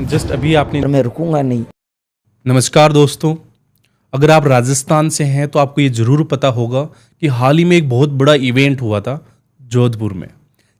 Just अभी आपने मैं रुकूंगा नहीं। नमस्कार दोस्तों, अगर आप राजस्थान से हैं तो आपको ये ज़रूर पता होगा कि हाल ही में एक बहुत बड़ा इवेंट हुआ था जोधपुर में,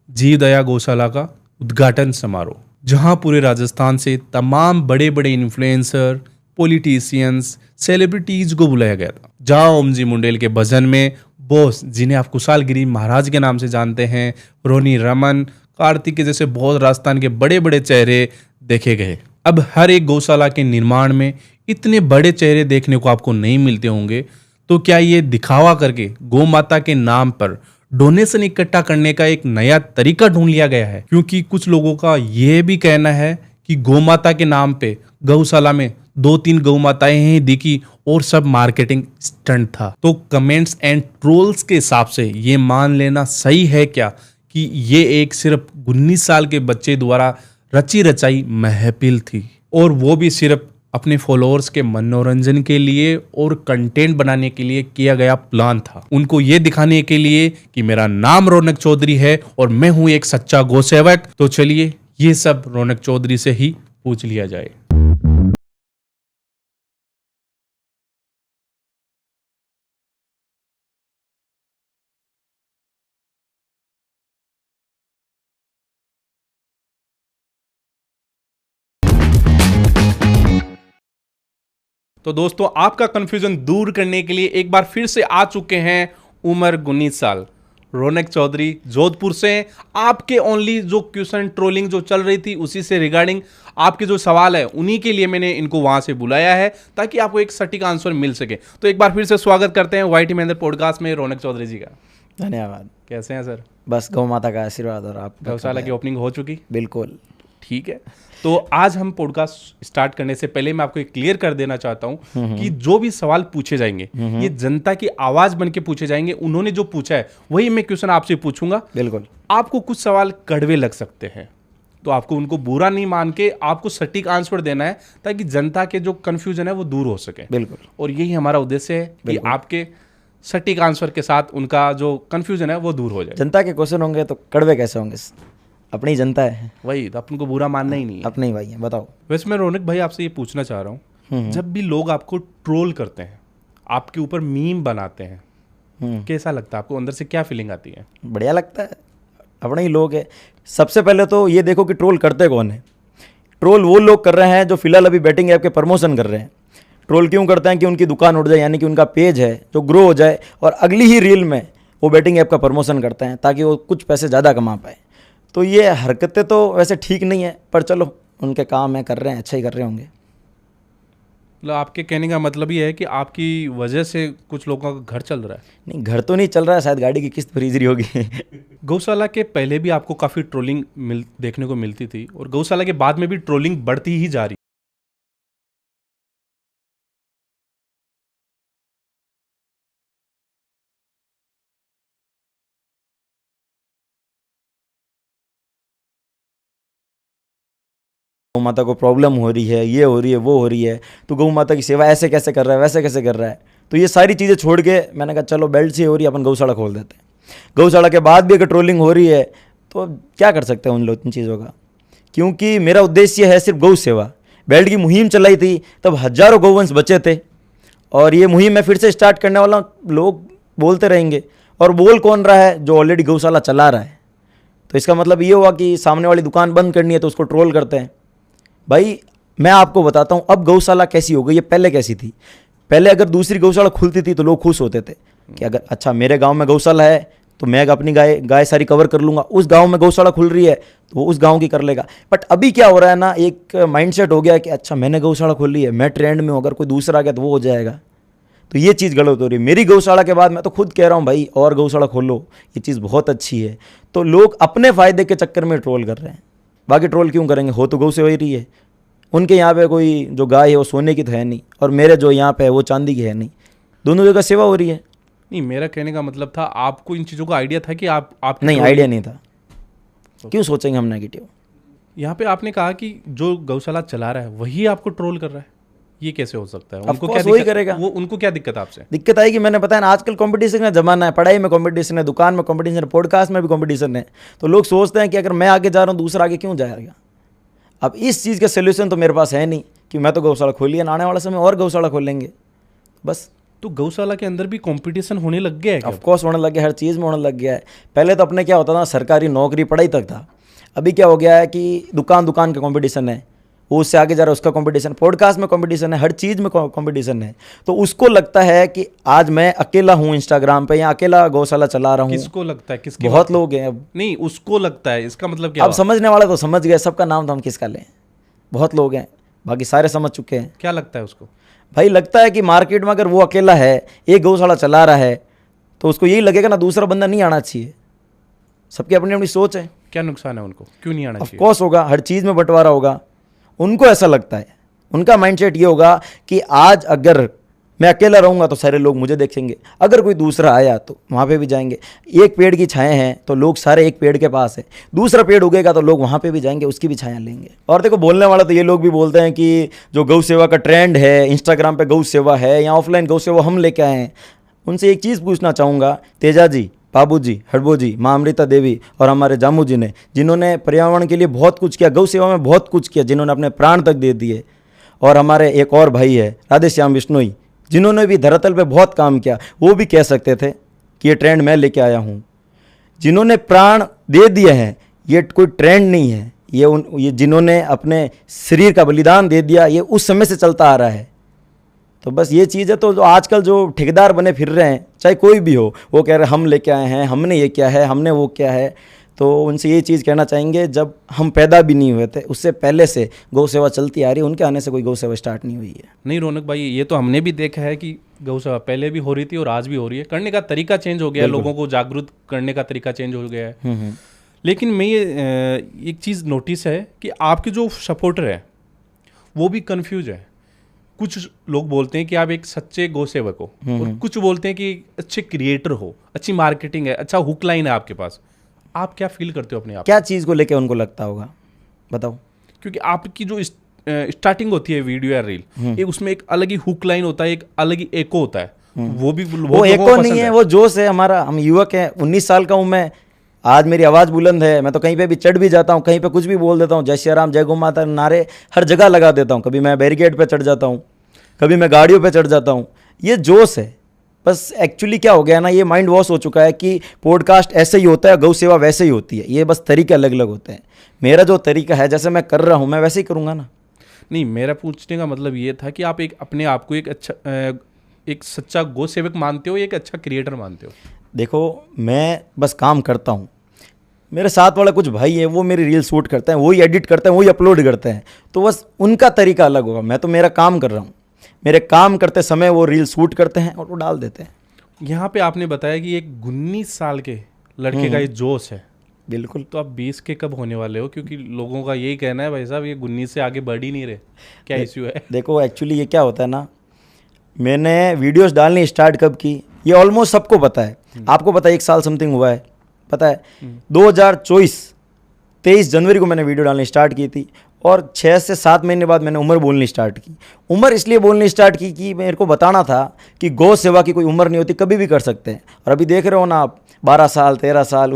जी दया गौशाला का उद्घाटन समारोह, जहां पूरे राजस्थान से तमाम बड़े बड़े इन्फ्लुएंसर, पॉलिटिशियंस, सेलिब्रिटीज को बुलाया गया था। जहां ओम जी मुंडेल के भजन में बॉस, जिन्हें आप कुशालगिरी महाराज के नाम से जानते हैं, रोनी रमन, कार्तिक के जैसे बहुत राजस्थान के बड़े बड़े चेहरे देखे गए। अब हर एक गौशाला के निर्माण में इतने बड़े चेहरे देखने को आपको नहीं मिलते होंगे, तो क्या ये दिखावा करके गौ माता के नाम पर डोनेशन इकट्ठा करने का एक नया तरीका ढूंढ लिया गया है? क्योंकि कुछ लोगों का यह भी कहना है कि गौ माता के नाम पे गौशाला में 2-3 गौ माताएं ही दिखी और सब मार्केटिंग स्टंट था। तो कमेंट्स एंड ट्रोल्स के हिसाब से ये मान लेना सही है क्या कि ये एक सिर्फ 19 साल के बच्चे द्वारा रची रचाई महफिल थी, और वो भी सिर्फ अपने फॉलोअर्स के मनोरंजन के लिए और कंटेंट बनाने के लिए किया गया प्लान था? उनको ये दिखाने के लिए कि मेरा नाम रौनक चौधरी है और मैं हूं एक सच्चा गौसेवक। तो चलिए ये सब रौनक चौधरी से ही पूछ लिया जाए। तो दोस्तों, आपका कंफ्यूजन दूर करने के लिए एक बार फिर से आ चुके हैं उम्र 19 साल रौनक चौधरी जोधपुर से। आपके ओनली जो क्वेश्चन ट्रोलिंग जो चल रही थी उसी से रिगार्डिंग आपके जो सवाल है उन्हीं के लिए मैंने इनको वहां से बुलाया है, ताकि आपको एक सटीक आंसर मिल सके। तो एक बार फिर से स्वागत करते हैं वाईटी महेंद्र पॉडकास्ट में रौनक चौधरी जी का। धन्यवाद। कैसे हैं सर? बस गौ माता का आशीर्वाद और आप। गौशाला की ओपनिंग हो चुकी? बिल्कुल ठीक है। तो आज हम पॉडकास्ट स्टार्ट करने से पहले मैं आपको एक क्लियर कर देना चाहता हूं कि जो भी सवाल पूछे जाएंगे ये जनता की आवाज बन के पूछे जाएंगे। उन्होंने जो पूछा है वही मैं क्वेश्चन आपसे पूछूंगा। बिल्कुल। आपको कुछ सवाल कड़वे लग सकते हैं, तो आपको उनको बुरा नहीं मान के आपको सटीक आंसर देना है, ताकि जनता के जो कंफ्यूजन है वो दूर हो सके। बिल्कुल। और यही हमारा उद्देश्य है कि आपके सटीक आंसर के साथ उनका जो कंफ्यूजन है वो दूर हो जाए। जनता के क्वेश्चन होंगे तो कड़वे कैसे होंगे? अपनी जनता है, वही तो, अपन को बुरा मानना ही नहीं है। अपने ही भाई है। बताओ। वैसे मैं रौनक भाई आपसे ये पूछना चाह रहा हूँ, जब भी लोग आपको ट्रोल करते हैं, आपके ऊपर मीम बनाते हैं, कैसा लगता है आपको? अंदर से क्या फीलिंग आती है? बढ़िया लगता है, अपने ही लोग है। सबसे पहले तो ये देखो कि ट्रोल करते कौन है। ट्रोल वो लोग कर रहे हैं जो फिलहाल अभी बैटिंग ऐप के प्रमोशन कर रहे हैं। ट्रोल क्यों करते हैं? कि उनकी दुकान उठ जाए, यानी कि उनका पेज है जो ग्रो हो जाए, और अगली ही रील में वो बैटिंग ऐप का प्रमोशन करते हैं ताकि वो कुछ पैसे ज़्यादा कमा पाए। तो ये हरकतें तो वैसे ठीक नहीं है, पर चलो उनके काम है, कर रहे हैं, अच्छा ही कर रहे होंगे। मतलब आपके कहने का मतलब ये है कि आपकी वजह से कुछ लोगों का घर चल रहा है? नहीं, घर तो नहीं चल रहा है, शायद गाड़ी की किस्त फ्रीज रही होगी। गौशाला के पहले भी आपको काफ़ी ट्रोलिंग देखने को मिलती थी, और गौशाला के बाद में भी ट्रोलिंग बढ़ती ही जा रही। गौ माता को प्रॉब्लम हो रही है, ये हो रही है, वो हो रही है, तो गौ माता की सेवा ऐसे कैसे कर रहा है, वैसे कैसे कर रहा है। तो ये सारी चीज़ें छोड़ के मैंने कहा चलो बेल्ट से हो रही है, अपन गौशाला खोल देते हैं। गौशाला के बाद भी अगर ट्रोलिंग हो रही है तो क्या कर सकते हैं उन लोग इन चीज़ों का? क्योंकि मेरा उद्देश्य है सिर्फ गौ सेवा। बेल्ट की मुहिम चलाई थी तब हजारों गौवंश बचे थे, और ये मुहिम मैं फिर से स्टार्ट करने वाला। लोग बोलते रहेंगे, और बोल कौन रहा है? जो ऑलरेडी गौशाला चला रहा है। तो इसका मतलब ये हुआ कि सामने वाली दुकान बंद करनी है तो उसको ट्रोल करते हैं। भाई मैं आपको बताता हूँ अब गौशाला कैसी हो गई है, पहले कैसी थी। पहले अगर दूसरी गौशाला खुलती थी तो लोग खुश होते थे कि अगर अच्छा मेरे गांव में गौशाला है तो मैं अपनी गाय सारी कवर कर लूँगा। उस गांव में गौशाला खुल रही है तो वो उस गांव की कर लेगा। बट अभी क्या हो रहा है ना, एक माइंडसेट हो गया कि अच्छा मैंने गौशाला खोल ली है, मैं ट्रेंड में हूँ, अगर कोई दूसरा आ गया तो वो हो जाएगा। तो ये चीज़ गलत हो रही है। मेरी गौशाला के बाद मैं तो खुद कह रहा हूँ भाई और गौशाला खोलो, ये चीज़ बहुत अच्छी है। तो लोग अपने फ़ायदे के चक्कर में ट्रोल कर रहे हैं। बाकी ट्रोल क्यों करेंगे? हो तो गौ से हो ही रही है। उनके यहाँ पे कोई जो गाय है वो सोने की तो है नहीं, और मेरे जो यहाँ पे है वो चांदी की है नहीं। दोनों जगह सेवा हो रही है। नहीं, मेरा कहने का मतलब था आपको इन चीज़ों का आइडिया था कि आप नहीं, आइडिया नहीं था। क्यों सोचेंगे हम नेगेटिव? यहाँ पे आपने कहा कि जो गौशाला चला रहा है वही आपको ट्रोल कर रहा है, ये कैसे हो सकता है? उनको क्या वही करेगा। वो उनको क्या दिक्कत आपसे? दिक्कत आएगी, मैंने बताया ना, आजकल कंपटीशन का जमाना है। पढ़ाई में कंपटीशन है, दुकान में कंपटीशन है, पॉडकास्ट में भी कंपटीशन है। तो लोग सोचते हैं कि अगर मैं आगे जा रहा हूँ दूसरा आगे क्यों जाएगा। अब इस चीज़ का सोल्यूशन तो मेरे पास है नहीं कि मैं तो गौशाला खोल लिया, आने वाले समय और गौशाला खोल लेंगे बस। तो गौशाला के अंदर भी कंपटीशन होने लग गया है क्या? ऑफ कोर्स होने लग गया, हर चीज़ में होने लग गया है। पहले तो अपने क्या होता था, सरकारी नौकरी पढ़ाई तक था। अभी क्या हो गया है कि दुकान दुकान का कंपटीशन है, वो उससे आगे जा रहा है उसका कंपटीशन, पॉडकास्ट में कंपटीशन है, हर चीज़ में कंपटीशन है। तो उसको लगता है कि आज मैं अकेला हूँ इंस्टाग्राम पे या अकेला गौशाला चला रहा हूँ। किसको लगता है? किसकी बहुत लोग हैं अब। नहीं, उसको लगता है, इसका मतलब क्या अब हुआ? समझने वाले तो समझ गए, सबका नाम तो हम किसका लें, बहुत लोग हैं, बाकी सारे समझ चुके हैं। क्या लगता है उसको? भाई लगता है कि मार्केट में अगर वो अकेला है, एक गौशाला चला रहा है, तो उसको यही लगेगा ना दूसरा बंदा नहीं आना चाहिए। सबकी अपनी अपनी सोच है। क्या नुकसान है उनको? क्यों नहीं आना ऑफ चाहिए? कोर्स होगा, हर चीज़ में बंटवारा होगा। उनको ऐसा लगता है, उनका माइंडसेट ये होगा कि आज अगर मैं अकेला रहूंगा तो सारे लोग मुझे देखेंगे, अगर कोई दूसरा आया तो वहाँ पे भी जाएंगे। एक पेड़ की छाया है तो लोग सारे एक पेड़ के पास है, दूसरा पेड़ उगेगा तो लोग वहाँ पे भी जाएंगे, उसकी भी छाया लेंगे। और देखो बोलने वाला तो ये लोग भी बोलते हैं कि जो गौ सेवा का ट्रेंड है, इंस्टाग्राम पे गौ सेवा है या ऑफलाइन गौ सेवा हम लेके आए हैं। उनसे एक चीज़ पूछना चाहूँगा, तेजा जी, बाबू जी, हड़बो जी, माँ अमृता देवी और हमारे जामू जी ने, जिन्होंने पर्यावरण के लिए बहुत कुछ किया, गौ सेवा में बहुत कुछ किया, जिन्होंने अपने प्राण तक दे दिए, और हमारे एक और भाई है राधे श्याम बिश्नोई, जिन्होंने भी धरातल पे बहुत काम किया, वो भी कह सकते थे कि ये ट्रेंड मैं लेके आया हूँ। जिन्होंने प्राण दे दिए हैं, ये कोई ट्रेंड नहीं है, ये जिन्होंने अपने शरीर का बलिदान दे दिया, ये उस समय से चलता आ रहा है। तो बस ये चीज़ है। तो जो आजकल जो ठेकेदार बने फिर रहे हैं, चाहे कोई भी हो, वो कह रहे हैं हम लेके आए हैं, हमने ये किया है, हमने वो किया है। तो उनसे ये चीज़ कहना चाहेंगे, जब हम पैदा भी नहीं हुए थे उससे पहले से गौ सेवा चलती आ रही है, उनके आने से कोई गौ सेवा स्टार्ट नहीं हुई है। नहीं रौनक भाई, ये तो हमने भी देखा है कि गौ सेवा पहले भी हो रही थी और आज भी हो रही है। करने का तरीका चेंज हो गया है, लोगों को जागरूक करने का तरीका चेंज हो गया है। लेकिन मैं ये एक चीज़ नोटिस है कि आपके जो सपोर्टर है वो भी कंफ्यूज है। कुछ लोग बोलते हैं कि आप एक सच्चे गौ सेवक हो, और कुछ बोलते हैं कि अच्छे क्रिएटर हो, अच्छी मार्केटिंग है, अच्छा हुक लाइन है आपके पास। आप क्या फील करते हो अपने आप? क्या चीज़ को लेके उनको लगता होगा, बताओ। क्योंकि आपकी जो स्टार्टिंग होती है वीडियो या रील, एक उसमें एक अलग ही हुक लाइन होता है, एक अलग ही एको होता है। वो भी वो एको नहीं है, वो जोश है हमारा। हम युवक हैं, 19 साल का हूँ मैं, आज मेरी आवाज़ बुलंद है, मैं तो कहीं पे भी चढ़ भी जाता हूँ, कहीं पे कुछ भी बोल देता हूँ, जय श्री राम, जय गौ माता, नारे हर जगह लगा देता हूँ। कभी मैं बैरिकेड पे चढ़ जाता हूँ, कभी मैं गाड़ियों पे चढ़ जाता हूँ। ये जोश है। बस एक्चुअली क्या हो गया ना, ये माइंड वॉश हो चुका है कि पॉडकास्ट ऐसे ही होता है, गौ सेवा वैसे ही होती है। ये बस तरीके अलग अलग होते हैं। मेरा जो तरीका है, जैसे मैं कर रहा हूँ, मैं वैसे ही करूँगा ना। नहीं, मेरा पूछने का मतलब ये था कि आप एक अपने आप को एक अच्छा एक सच्चा गौ सेवक मानते हो या एक अच्छा क्रिएटर मानते हो? देखो, मैं बस काम करता हूँ, मेरे साथ वाले कुछ भाई हैं, वो मेरी रील शूट करते हैं, वही एडिट करते हैं, वही अपलोड करते हैं। तो बस उनका तरीका अलग होगा, मैं तो मेरा काम कर रहा हूँ। मेरे काम करते समय वो रील शूट करते हैं और वो डाल देते हैं। यहाँ पे आपने बताया कि एक 19 साल के लड़के का ये जोश है। बिल्कुल। तो आप 20 के कब होने वाले हो? क्योंकि लोगों का यही कहना है भाई साहब, ये 19 से आगे बढ़ ही नहीं रहे। क्या इश्यू है? देखो, एक्चुअली ये क्या होता है ना, मैंने वीडियोस डालनी स्टार्ट कब की, ये ऑलमोस्ट सबको पता है। आपको पता है 1 साल समथिंग हुआ है, पता है। 23 जनवरी को मैंने वीडियो डालनी स्टार्ट की थी, और 6 से 7 महीने बाद मैंने उम्र बोलनी स्टार्ट की। उम्र इसलिए बोलनी स्टार्ट की कि मेरे को बताना था कि गौ सेवा की कोई उम्र नहीं होती, कभी भी कर सकते हैं। और अभी देख रहे हो ना आप, 12 साल, 13 साल,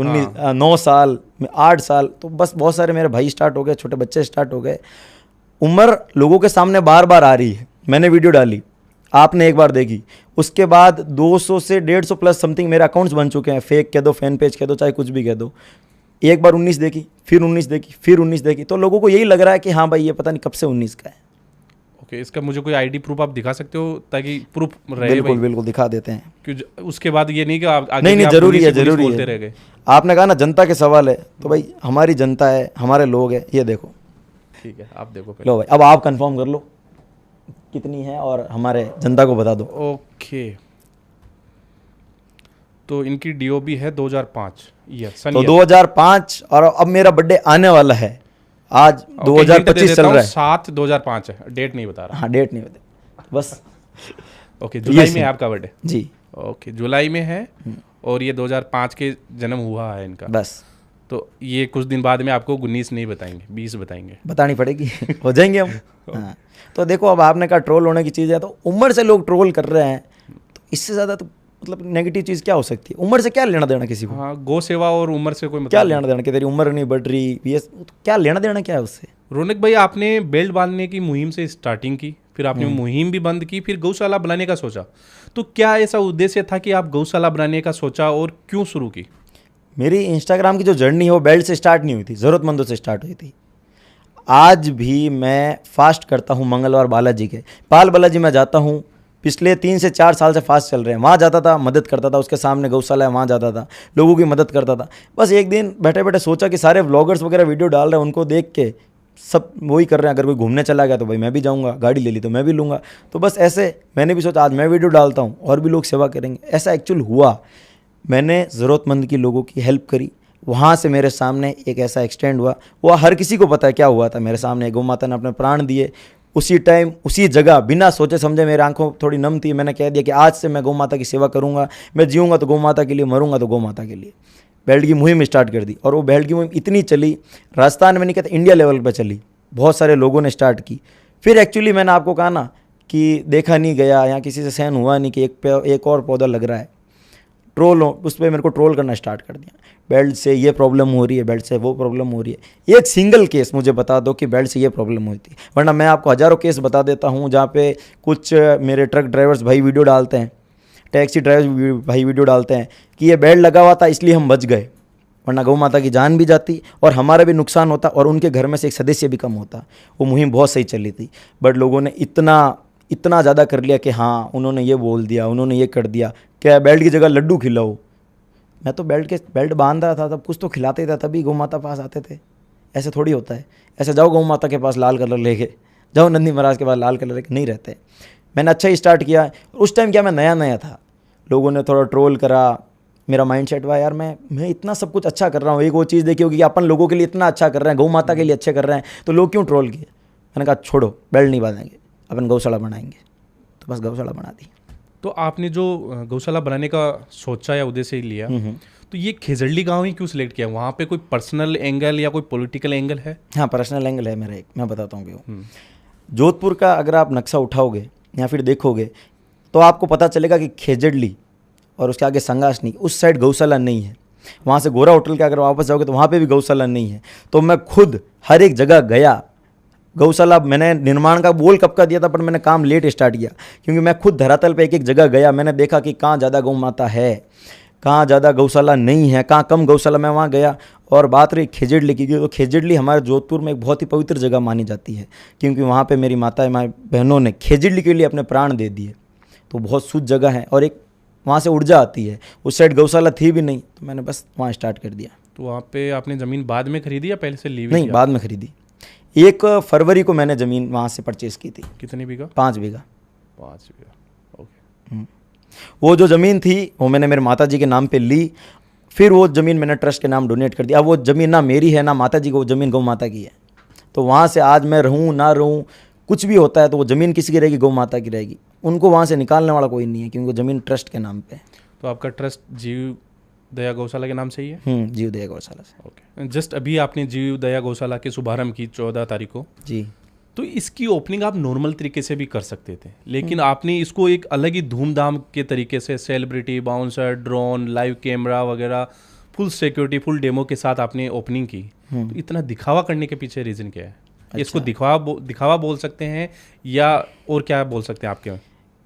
9 साल, 8 साल, तो बस बहुत सारे मेरे भाई स्टार्ट हो गए, छोटे बच्चे स्टार्ट हो गए। उम्र लोगों के सामने बार बार आ रही है। मैंने वीडियो डाली, आपने एक बार देखी, उसके बाद 200 से 150 प्लस समथिंग मेरे अकाउंट्स बन चुके हैं। फेक कह दो, फैन पेज कह दो, चाहे कुछ भी कह दो। एक बार 19 देखी, फिर 19 देखी, फिर 19 देखी, तो लोगों को यही लग रहा है कि हाँ भाई, ये पता नहीं कब से 19 का है। ओके, इसका मुझे कोई आईडी प्रूफ आप दिखा सकते हो ताकि प्रूफ रहे? बिल्कुल बिल्कुल दिखा देते हैं। क्योंकि उसके बाद ये नहीं कि आप आगे नहीं भी आप जरूरी पुलिस है, पुलिस जरूरी बोलते है। रह गए। आपने कहा ना जनता के सवाल है, तो भाई हमारी जनता है, हमारे लोग हैं, ये देखो। ठीक है, आप देखो पहले। लो भाई, अब आप कंफर्म कर लो कितनी है और हमारे जनता को बता दो। ओके, तो इनकी डीओबी है 2005 ईयर, सन तो ईयर। 2005, और अब मेरा बर्थडे आने वाला है, आज 2025 चल रहा है। 7 2005 है, डेट नहीं बता रहा। हाँ, डेट नहीं बता, बस। ओके, जुलाई में है आपका बर्थडे? जी। ओके, जुलाई में है, और ये 2005 के जन्म हुआ है इनका। बस तो ये कुछ दिन बाद में आपको 19 नहीं बताएंगे, 20 बताएंगे। बतानी पड़ेगी, हो जाएंगे हम। हाँ, तो देखो, अब आपने कहा ट्रोल होने की चीज़ है, तो उम्र से लोग ट्रोल कर रहे हैं, तो इससे ज़्यादा तो मतलब नेगेटिव चीज़ क्या हो सकती है? उम्र से क्या लेना देना किसी को? हाँ, गौ सेवा और उम्र से कोई मतलब क्या लेना देना कि तेरी उम्र नहीं बढ़ रही, ये तो क्या लेना देना क्या है उससे? रौनक भाई, आपने बेल्ट बांधने की मुहिम से स्टार्टिंग की, फिर आपने मुहिम भी बंद की, फिर गौशाला बनाने का सोचा। तो क्या ऐसा उद्देश्य था कि आप गौशाला बनाने का सोचा और क्यों शुरू की? मेरी इंस्टाग्राम की जो जर्नी है वो बेल्ट से स्टार्ट नहीं हुई थी, ज़रूरतमंदों से स्टार्ट हुई थी। आज भी मैं फास्ट करता हूँ मंगलवार बालाजी के, पाल बालाजी में जाता हूँ, पिछले 3 से 4 साल से फास्ट चल रहे हैं। वहाँ जाता था, मदद करता था, उसके सामने गौशाला है वहाँ जाता था, लोगों की मदद करता था। बस एक दिन बैठे बैठे सोचा कि सारे व्लॉगर्स वगैरह वीडियो डाल रहे हैं, उनको देख के सब वही कर रहे हैं, अगर कोई घूमने चला गया तो भाई मैं भी जाऊँगा, गाड़ी ले ली तो मैं भी लूँगा। तो बस ऐसे मैंने भी सोचा आज मैं वीडियो डालता हूँ और भी लोग सेवा करेंगे। ऐसा एक्चुअल हुआ, मैंने ज़रूरतमंद की लोगों की हेल्प करी। वहाँ से मेरे सामने एक ऐसा एक्सटेंड हुआ, वो हर किसी को पता है क्या हुआ था। मेरे सामने गौ माता ने अपने प्राण दिए, उसी टाइम उसी जगह, बिना सोचे समझे। मेरी आंखों थोड़ी नम थी, मैंने कह दिया कि आज से मैं गौ माता की सेवा करूँगा, मैं जीऊँगा तो गौ माता के लिए, मरूंगा तो गौ माता के लिए। बेल्ट की मुहिम स्टार्ट कर दी और वो बेल्ट की मुहिम इतनी चली, राजस्थान में नहीं कहते इंडिया लेवल पर चली, बहुत सारे लोगों ने स्टार्ट की। फिर एक्चुअली मैंने आपको कहा ना कि देखा नहीं गया या किसी से सहन हुआ नहीं कि एक और पौधा लग रहा है, ट्रोल हो, उस पर मेरे को ट्रोल करना स्टार्ट कर दिया। बेल्ट से ये प्रॉब्लम हो रही है, बेल्ट से वो प्रॉब्लम हो रही है। एक सिंगल केस मुझे बता दो कि बेल्ट से ये प्रॉब्लम हुई थी, वरना मैं आपको हज़ारों केस बता देता हूँ जहाँ पे कुछ मेरे ट्रक ड्राइवर्स भाई वीडियो डालते हैं, टैक्सी ड्राइवर भाई वीडियो डालते हैं कि ये बेल्ट लगा हुआ था इसलिए हम बच गए, वरना गौ माता की जान भी जाती और हमारा भी नुकसान होता और उनके घर में से एक सदस्य भी कम होता। वो मुहिम बहुत सही चली थी, बट लोगों ने इतना ज़्यादा कर लिया कि हाँ उन्होंने ये बोल दिया, उन्होंने ये कर दिया, क्या बेल्ट की जगह लड्डू खिलाओ। मैं तो बेल्ट बांध रहा था, तब कुछ तो खिलाते था, तभी गौ माता पास आते थे। ऐसे थोड़ी होता है, ऐसे जाओ गौ माता के पास लाल कलर लेके, जाओ नंदी महाराज के पास लाल कलर लेके, नहीं रहते। मैंने अच्छा ही स्टार्ट किया। उस टाइम क्या मैं नया था, लोगों ने थोड़ा ट्रोल करा, मेरा माइंडसेट हुआ यार मैं इतना सब कुछ अच्छा कर रहा हूँ, एक वो चीज़ देखी होगी कि अपन लोगों के लिए इतना अच्छा कर रहे हैं, गौ माता के लिए अच्छे कर रहे हैं, तो लोग क्यों ट्रोल किए। मैंने कहा छोड़ो, बेल्ट नहीं बांधेंगे, अपन गौशाला बनाएंगे। तो बस गौशाला बना दी। तो आपने जो गौशाला बनाने का सोचा या उद्देश्य ही लिया, तो ये खेजड़ली गांव ही क्यों सिलेक्ट किया? वहाँ पे कोई पर्सनल एंगल या कोई पॉलिटिकल एंगल है? हाँ, पर्सनल एंगल है मेरा एक, मैं बताता हूँ क्यों। जोधपुर का अगर आप नक्शा उठाओगे या फिर देखोगे तो आपको पता चलेगा कि खेजड़ली और उसके आगे संगासनी, उस साइड गौशाला नहीं है। वहाँ से गोरा होटल के अगर वापस जाओगे तो वहाँ पे भी गौशाला नहीं है। तो मैं खुद हर एक जगह गया, गौशाला मैंने निर्माण का बोल कब का दिया था, पर मैंने काम लेट स्टार्ट किया, क्योंकि मैं खुद धरातल पे एक एक जगह गया। मैंने देखा कि कहाँ ज़्यादा गौ माता है, कहाँ ज़्यादा गौशाला नहीं है, कहाँ कम गौशाला। मैं वहाँ गया। और बात रही खेजड़ली की, तो खेजड़ली हमारे जोधपुर में एक बहुत ही पवित्र जगह मानी जाती है, क्योंकि वहाँ पे मेरी माता माँ बहनों ने खेजड़ली के लिए अपने प्राण दे दिए। तो बहुत शुद्ध जगह है और एक वहाँ से ऊर्जा आती है। उस साइड गौशाला थी भी नहीं, तो मैंने बस वहाँ स्टार्ट कर दिया। तो वहाँ पे आपने ज़मीन बाद में खरीदी या पहले से ली हुई नहीं, थी? बाद में खरीदी। 1 फरवरी को मैंने ज़मीन वहाँ से परचेज़ की थी। कितनी बीघा? 5 बीघा। 5 बीघा, ओके। वो जो ज़मीन थी वो मैंने मेरे माता जी के नाम पे ली, फिर वो ज़मीन मैंने ट्रस्ट के नाम डोनेट कर दिया। अब वो ज़मीन ना मेरी है ना माता जी को, वो ज़मीन गौ माता की है। तो वहाँ से आज मैं रहूँ ना रहूँ, कुछ भी होता है तो वो ज़मीन किसी की रहेगी, गौ माता की रहेगी। उनको वहाँ से निकालने वाला कोई नहीं है, क्योंकि वो ज़मीन ट्रस्ट के नाम पे है। तो आपका ट्रस्ट जीव दया गौशाला के नाम से ही है? जीव दया गौशाला से। ओके। जस्ट अभी आपने जीव दया गौशाला के शुभारंभ की 14 तारीख को जी। तो इसकी ओपनिंग आप नॉर्मल तरीके से भी कर सकते थे, लेकिन आपने इसको एक अलग ही धूमधाम के तरीके से celebrity, bouncer, drone, live camera वगैरह, फुल सिक्योरिटी, फुल डेमो के साथ आपने ओपनिंग की। तो इतना दिखावा करने के पीछे रीज़न क्या है? अच्छा। इसको दिखावा बोल सकते हैं या और क्या बोल सकते हैं आपके?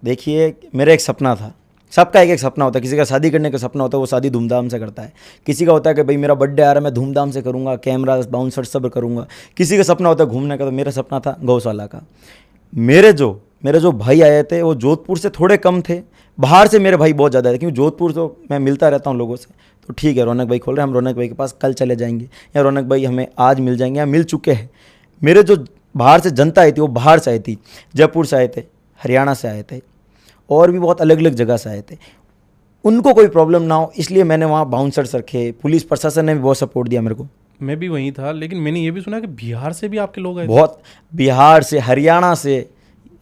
देखिए, मेरा एक सपना था, सबका एक एक सपना होता है। किसी का शादी करने का सपना होता है, वो शादी धूमधाम से करता है। किसी का होता है कि भाई मेरा बर्थडे आ रहा है, मैं धूमधाम से करूँगा, कैमरा बाउंसर सब करूँगा। किसी का सपना होता है घूमने का, तो मेरा सपना था गौशाला का। मेरे जो भाई आए थे वो जोधपुर से थोड़े कम थे, बाहर से मेरे भाई बहुत ज़्यादा थे, क्योंकि जोधपुर तो मैं मिलता रहता हूँ लोगों से। तो ठीक है, रौनक भाई खोल रहे हैं, हम रौनक भाई के पास कल चले जाएंगे, या रौनक भाई हमें आज मिल जाएंगे, या मिल चुके हैं। मेरे जो बाहर से जनता आई थी वो बाहर से आई थी, जयपुर से आए थे, हरियाणा से आए थे, और भी बहुत अलग अलग जगह से आए थे। उनको कोई प्रॉब्लम ना हो इसलिए मैंने वहाँ बाउंसर्स रखे। पुलिस प्रशासन ने भी बहुत सपोर्ट दिया मेरे को। मैं भी वहीं था, लेकिन मैंने ये भी सुना कि बिहार से भी आपके लोग आए थे। बहुत, बिहार से, हरियाणा से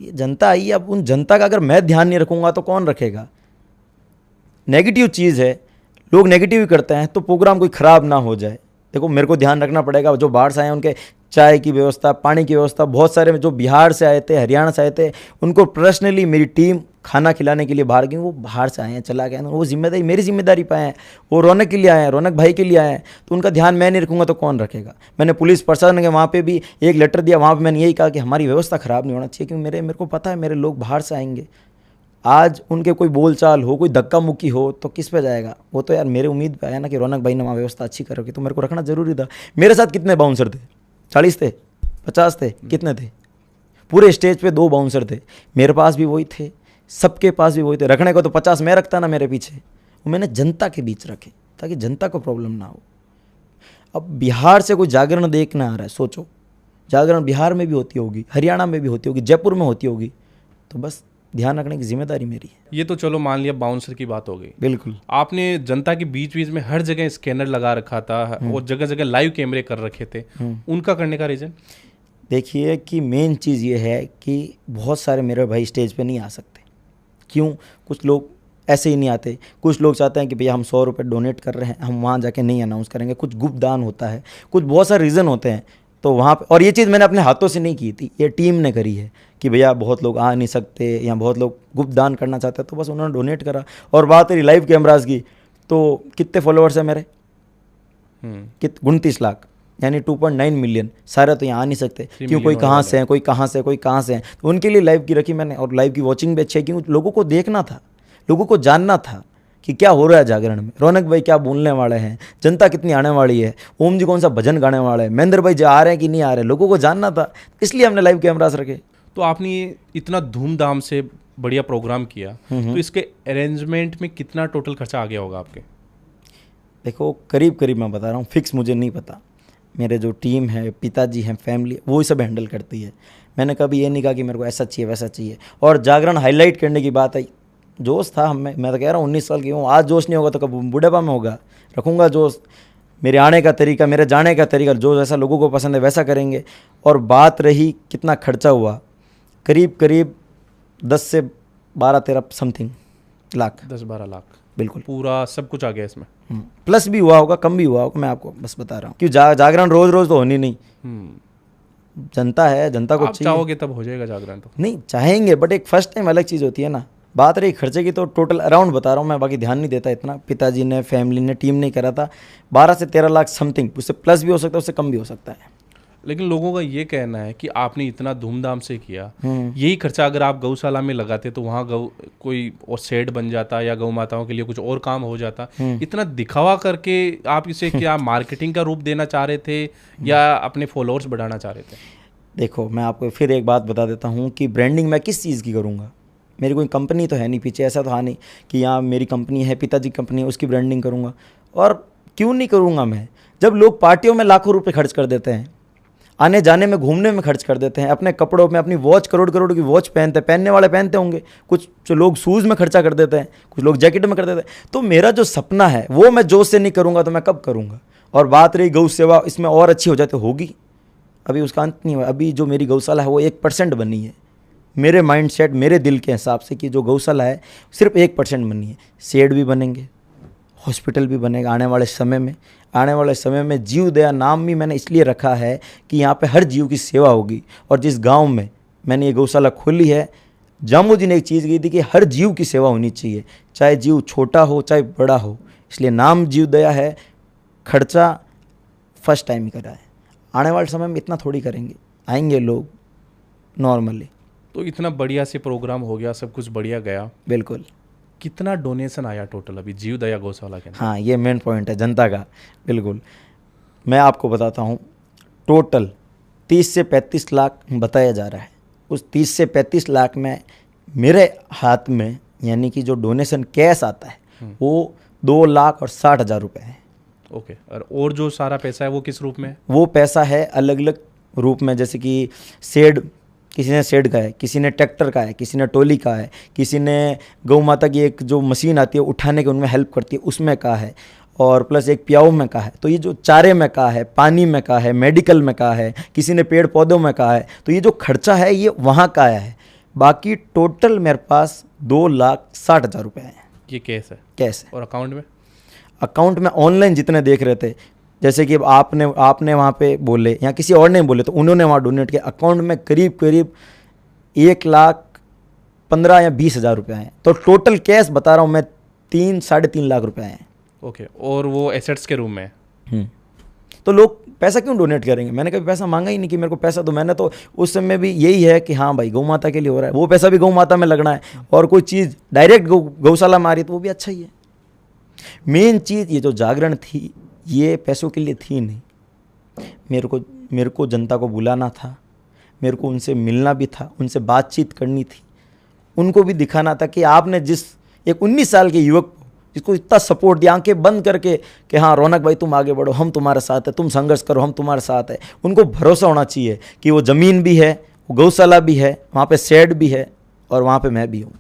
ये जनता आई है। अब उन जनता का अगर मैं ध्यान नहीं रखूँगा तो कौन रखेगा? नेगेटिव चीज़ है, लोग नेगेटिव ही करते हैं, तो प्रोग्राम कोई ख़राब ना हो जाए। देखो, मेरे को ध्यान रखना पड़ेगा। जो बाहर से आए हैं उनके चाय की व्यवस्था, पानी की व्यवस्था, बहुत सारे जो बिहार से आए थे, हरियाणा से आए थे, उनको पर्सनली मेरी टीम खाना खिलाने के लिए बाहर गई। वो बाहर से आए हैं, चला गए हैं, वो जिम्मेदारी मेरी जिम्मेदारी पे आए हैं। वो रौनक के लिए आए हैं, रौनक भाई के लिए आए हैं, तो उनका ध्यान मैं नहीं रखूँगा तो कौन रखेगा। मैंने पुलिस प्रशासन के वहाँ पे भी एक लेटर दिया, वहाँ पे मैंने यही कहा कि हमारी व्यवस्था ख़राब नहीं होना चाहिए, क्योंकि मेरे को पता है मेरे लोग बाहर से आएंगे, आज उनके कोई बोलचाल हो, कोई धक्का मुक्की हो तो किस पे जाएगा। वो तो यार मेरे उम्मीद पे आया ना कि रौनक भाई ने वहाँ व्यवस्था अच्छी कर रखी, तो मेरे को रखना जरूरी था। मेरे साथ कितने बाउंसर थे? 40 थे, 50 थे, कितने थे? पूरे स्टेज पे 2 बाउंसर थे, मेरे पास भी वही थे, सबके पास भी वही थे। रखने को तो 50 मैं रखता ना मेरे पीछे, वो मैंने जनता के बीच रखे ताकि जनता को प्रॉब्लम ना हो। अब बिहार से कोई जागरण देखना आ रहा है, सोचो, जागरण बिहार में भी होती होगी, हरियाणा में भी होती होगी, जयपुर में होती होगी, तो बस ध्यान रखने की जिम्मेदारी मेरी है। ये तो चलो मान लिया बाउंसर की बात हो गई, बिल्कुल। आपने जनता के बीच बीच में हर जगह स्कैनर लगा रखा था और जगह जगह लाइव कैमरे कर रखे थे, उनका करने का रीजन? देखिए कि मेन चीज़ ये है कि बहुत सारे मेरे भाई स्टेज पे नहीं आ सकते। क्यों? कुछ लोग ऐसे ही नहीं आते, कुछ लोग चाहते हैं कि भैया हम 100 रुपये डोनेट कर रहे हैं, हम वहाँ जाके नहीं अनाउंस करेंगे, कुछ गुप्त दान होता है, कुछ बहुत सारे रीज़न होते हैं, तो वहाँ पे। और ये चीज़ मैंने अपने हाथों से नहीं की थी, ये टीम ने करी है कि भैया बहुत लोग आ नहीं सकते या बहुत लोग गुप्त दान करना चाहते हैं, तो बस उन्होंने डोनेट करा। और बात रही लाइव कैमराज की, तो कितने फॉलोअर्स हैं मेरे? 29 लाख, यानी 2.9 मिलियन। सारे तो यहाँ आ नहीं सकते, क्यों? कोई कहाँ से हैं, कोई कहाँ से, कोई कहाँ से हैं, तो उनके लिए लाइव की रखी मैंने। और लाइव की वॉचिंग भी अच्छी है, क्योंकि लोगों को देखना था, लोगों को जानना था कि क्या हो रहा है जागरण में, रौनक भाई क्या बोलने वाले हैं, जनता कितनी आने वाली है, ओम जी कौन सा भजन गाने वाले हैं, महेंद्र भाई आ रहे हैं कि नहीं आ रहे, लोगों को जानना था, इसलिए हमने लाइव कैमरास रखे। तो आपने ये इतना धूमधाम से बढ़िया प्रोग्राम किया, तो इसके अरेंजमेंट में कितना टोटल खर्चा आ गया होगा आपके? देखो करीब करीब मैं बता रहा हूँ, फिक्स मुझे नहीं पता, मेरे जो टीम है, पिताजी हैं, फैमिली, वो ही सब हैंडल करती है। मैंने कभी ये नहीं कहा कि मेरे को ऐसा चाहिए वैसा चाहिए। और जागरण हाईलाइट करने की बात आई, जोश था हमें, मैं तो कह रहा हूँ 19 साल की हूँ, आज जोश नहीं होगा तो कब बुढ़ापा में होगा। रखूँगा जोश, मेरे आने का तरीका, मेरे जाने का तरीका, जो जैसा लोगों को पसंद है वैसा करेंगे। और बात रही कितना खर्चा हुआ, करीब करीब 10 से 12-13 समथिंग लाख, 10-12 लाख, बिल्कुल पूरा सब कुछ आ गया इसमें। प्लस भी हुआ होगा, कम भी हुआ होगा, मैं आपको बस बता रहा हूँ कि जागरण रोज रोज तो होनी नहीं। जनता है, जनता को आप चाहिए, चाहोगे तब हो जाएगा जागरण तो? नहीं चाहेंगे, बट एक फर्स्ट टाइम अलग चीज़ होती है ना। बात रही खर्चे की, तो टोटल अराउंड बता रहा हूँ मैं, बाकी ध्यान नहीं देता इतना, पिताजी ने, फैमिली ने, टीम ने करा था 12 से 13 लाख समथिंग। उससे प्लस भी हो सकता है, उससे कम भी हो सकता है। लेकिन लोगों का ये कहना है कि आपने इतना धूमधाम से किया, यही खर्चा अगर आप गौशाला में लगाते तो वहाँ गौ कोई और शेड बन जाता या गौ माताओं के लिए कुछ और काम हो जाता। इतना दिखावा करके आप इसे क्या मार्केटिंग का रूप देना चाह रहे थे या अपने फॉलोअर्स बढ़ाना चाह रहे थे? देखो मैं आपको फिर एक बात बता देता हूँ कि ब्रांडिंग मैं किस चीज़ की करूँगा। मेरी कोई कंपनी तो है नहीं पीछे, ऐसा तो है नहीं कि यहाँ मेरी कंपनी है, पिताजी कंपनी है, उसकी ब्रांडिंग करूँगा। और क्यों नहीं करूँगा मैं? जब लोग पार्टियों में लाखों रुपए खर्च कर देते हैं, आने जाने में, घूमने में खर्च कर देते हैं, अपने कपड़ों में, अपनी वॉच, करोड़ करोड़ की वॉच पहनते हैं, पहनने वाले पहनते होंगे, कुछ जो लोग शूज़ में खर्चा कर देते हैं, कुछ लोग जैकेट में कर देते हैं, तो मेरा जो सपना है वो मैं जोश से नहीं करूँगा तो मैं कब करूँगा? और बात रही गौ सेवा, इसमें और अच्छी हो जाती होगी, अभी उसका अंत नहीं हुआ। अभी जो मेरी गौशाला है वो 1% बनी है, मेरे माइंडसेट, मेरे दिल के हिसाब से कि जो गौशाला है सिर्फ 1% बनी है। शेड भी बनेंगे, हॉस्पिटल भी बनेगा आने वाले समय में। आने वाले समय में जीव दया नाम भी मैंने इसलिए रखा है कि यहाँ पे हर जीव की सेवा होगी। और जिस गांव में मैंने ये गौशाला खोली है, जामू जी ने एक चीज़ कही थी कि हर जीव की सेवा होनी चाहिए, चाहे जीव छोटा हो चाहे बड़ा हो, इसलिए नाम जीव दया है। खर्चा फर्स्ट टाइम ही करा है, आने वाले समय में इतना थोड़ी करेंगे, आएंगे लोग नॉर्मली। तो इतना बढ़िया से प्रोग्राम हो गया, सब कुछ बढ़िया गया, बिल्कुल। कितना डोनेशन आया टोटल अभी जीव दया गौशाला के अंदर? हाँ, ये मेन पॉइंट है जनता का। बिल्कुल, मैं आपको बताता हूँ, टोटल 30 से 35 लाख बताया जा रहा है। उस 30 से 35 लाख में मेरे हाथ में, यानी कि जो डोनेशन कैश आता है वो 2,60,000 रुपये है। ओके, और जो सारा पैसा है वो किस रूप में है? वो पैसा है अलग अलग रूप में, जैसे कि शेड, किसी ने शेड का है, किसी ने ट्रैक्टर का है, किसी ने टोली का है, किसी ने गौ माता की एक जो मशीन आती है उठाने के, उनमें हेल्प करती है, उसमें का है, और प्लस एक प्याऊ में का है। तो ये जो चारे में का है, पानी में का है, मेडिकल में का है, किसी ने पेड़ पौधों में का है, तो ये जो खर्चा है ये वहाँ का आया है। बाकी टोटल मेरे पास 2,60,000 रुपये हैं। ये कैश है? कैश है। और अकाउंट में? अकाउंट में ऑनलाइन जितने देख रहे थे जैसे कि अब आपने वहाँ पे बोले या किसी और ने बोले तो उन्होंने वहाँ डोनेट किया, अकाउंट में करीब करीब 1,15,000 या 20,000 रुपये आए। तो टोटल कैश बता रहा हूँ मैं 3-3.5 लाख रुपए आए। ओके, और वो एसेट्स के रूम में। तो लोग पैसा क्यों डोनेट करेंगे? मैंने कभी पैसा मांगा ही नहीं कि मेरे को पैसा दो। मैंने तो उस समय भी यही है कि हाँ भाई गौ माता के लिए हो रहा है, वो पैसा भी गौ माता में लगना है, और कोई चीज़ डायरेक्ट गौशाला में आ रही तो वो भी अच्छा ही है। मेन चीज़ ये जो जागरण थी ये पैसों के लिए थी नहीं, मेरे को जनता को बुलाना था, मेरे को उनसे मिलना भी था, उनसे बातचीत करनी थी, उनको भी दिखाना था कि आपने जिस एक 19 साल के युवक को जिसको इतना सपोर्ट दिया, आंखें बंद करके कि हाँ रौनक भाई तुम आगे बढ़ो, हम तुम्हारे साथ है, तुम संघर्ष करो, हम तुम्हारे साथ है। उनको भरोसा होना चाहिए कि वो ज़मीन भी है, वो गौशाला भी है, वहाँ पे शेड भी है, और वहाँ पे मैं भी हूँ।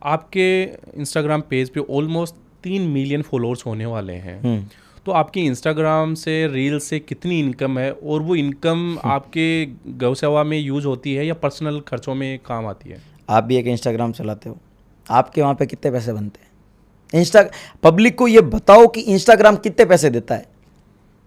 आपके इंस्टाग्राम पेज पे ऑलमोस्ट 3 मिलियन फॉलोअर्स होने वाले हैं। तो आपकी इंस्टाग्राम से रील से कितनी इनकम है, और वो इनकम आपके गौसेवा में यूज होती है या पर्सनल खर्चों में काम आती है? आप भी एक इंस्टाग्राम चलाते हो, आपके वहाँ पे कितने पैसे बनते हैं? पब्लिक को ये बताओ कि इंस्टाग्राम कितने पैसे देता है,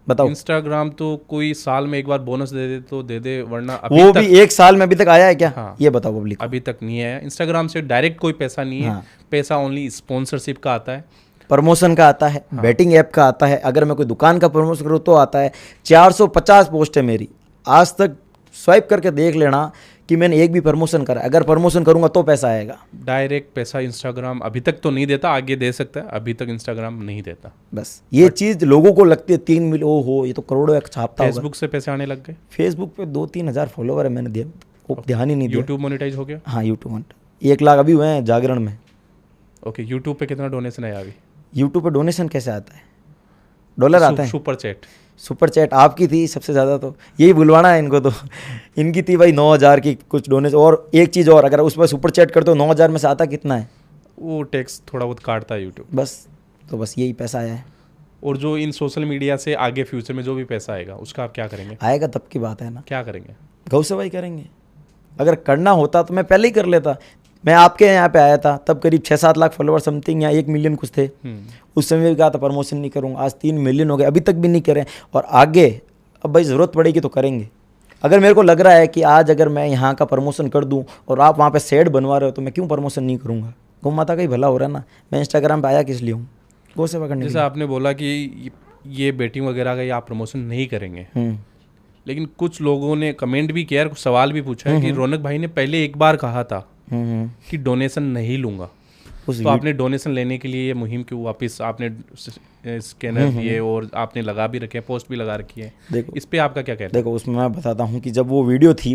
बताओ। इंस्टाग्राम तो कोई साल में एक बार बोनस दे दे तो दे दे, वरना अभी वो तक, भी एक साल में अभी तक आया है क्या? हाँ, ये बताओ पब्लिक। अभी तक नहीं है। इंस्टाग्राम से डायरेक्ट कोई पैसा नहीं है। हाँ। पैसा ओनली स्पॉन्सरशिप का आता है, प्रमोशन का आता है, बैटिंग ऐप का आता है, अगर मैं कोई दुकान का प्रमोशन करूँ तो आता है। 450 पोस्ट है मेरी, आज तक स्वाइप करके देख लेना कि मैंने एक भी प्रमोशन करा। अगर प्रमोशन करूंगा तो पैसा आएगा। डायरेक्ट पैसा इंस्टाग्राम अभी तक तो नहीं देता, आगे दे सकता है, अभी तक इंस्टाग्राम नहीं देता। बस ये चीज़ लोगों को लगती है 3 मिलियन, ओ हो ये तो करोड़ों एक छापता होगा। फेसबुक से पैसे आने लग गए? फेसबुक पे 2-3 हज़ार फॉलोवर है, मैंने ध्यान ही नहीं दिया। यूट्यूब मोनेटाइज हो गया? हाँ यूट्यूब 1 लाख अभी हुए हैं जागरण में। ओके, यूट्यूब पे कितना डोनेशन है अभी? यूट्यूब पे डोनेशन कैसे आता है? डॉलर आता है? Super chat. सुपर चैट आपकी थी सबसे ज़्यादा, तो यही बुलवाना है इनको। तो इनकी थी भाई 9,000 की कुछ डोनेशन। और एक चीज़ और, अगर उस पर सुपर चैट करते हो 9,000 में से आता कितना है? वो टैक्स थोड़ा बहुत काटता है यूट्यूब। बस, तो बस यही पैसा आया है। और जो इन सोशल मीडिया से आगे फ्यूचर में जो भी पैसा आएगा उसका आप क्या करेंगे? आएगा तब की बात है ना। क्या करेंगे? गौ सेवा ही करेंगे। अगर करना होता तो मैं पहले ही कर लेता। मैं आपके यहाँ पे आया था तब करीब 6-7 लाख फॉलोअर समथिंग या 1 मिलियन कुछ थे। उस समय भी कहा था प्रमोशन नहीं करूँगा, आज 3 मिलियन हो गए, अभी तक भी नहीं करें। और आगे अब भाई ज़रूरत पड़ेगी तो करेंगे। अगर मेरे को लग रहा है कि आज अगर मैं यहाँ का प्रमोशन कर दूँ और आप वहाँ पे शेड बनवा रहे हो तो मैं क्यों प्रमोशन नहीं करूँगा? गौ माता का ही भला हो रहा है ना। मैं इंस्टाग्राम पे आया किस लिए हूँ? गौ सेवा करने के लिए। जैसे आपने बोला कि ये बेटिंग वगैरह का ये आप प्रमोशन नहीं करेंगे, लेकिन कुछ लोगों ने कमेंट भी किया, कुछ सवाल भी पूछा है कि रौनक भाई ने पहले एक बार कहा था कि डोनेशन नहीं लूँगा, तो आपने डोनेशन लेने के लिए ये मुहिम क्यों वापस आपने स्कैनर दिए और आपने लगा भी रखे हैं, पोस्ट भी लगा रखी है? देखो इस पे आपका क्या कहना है? देखो उसमें मैं बताता हूँ कि जब वो वीडियो थी,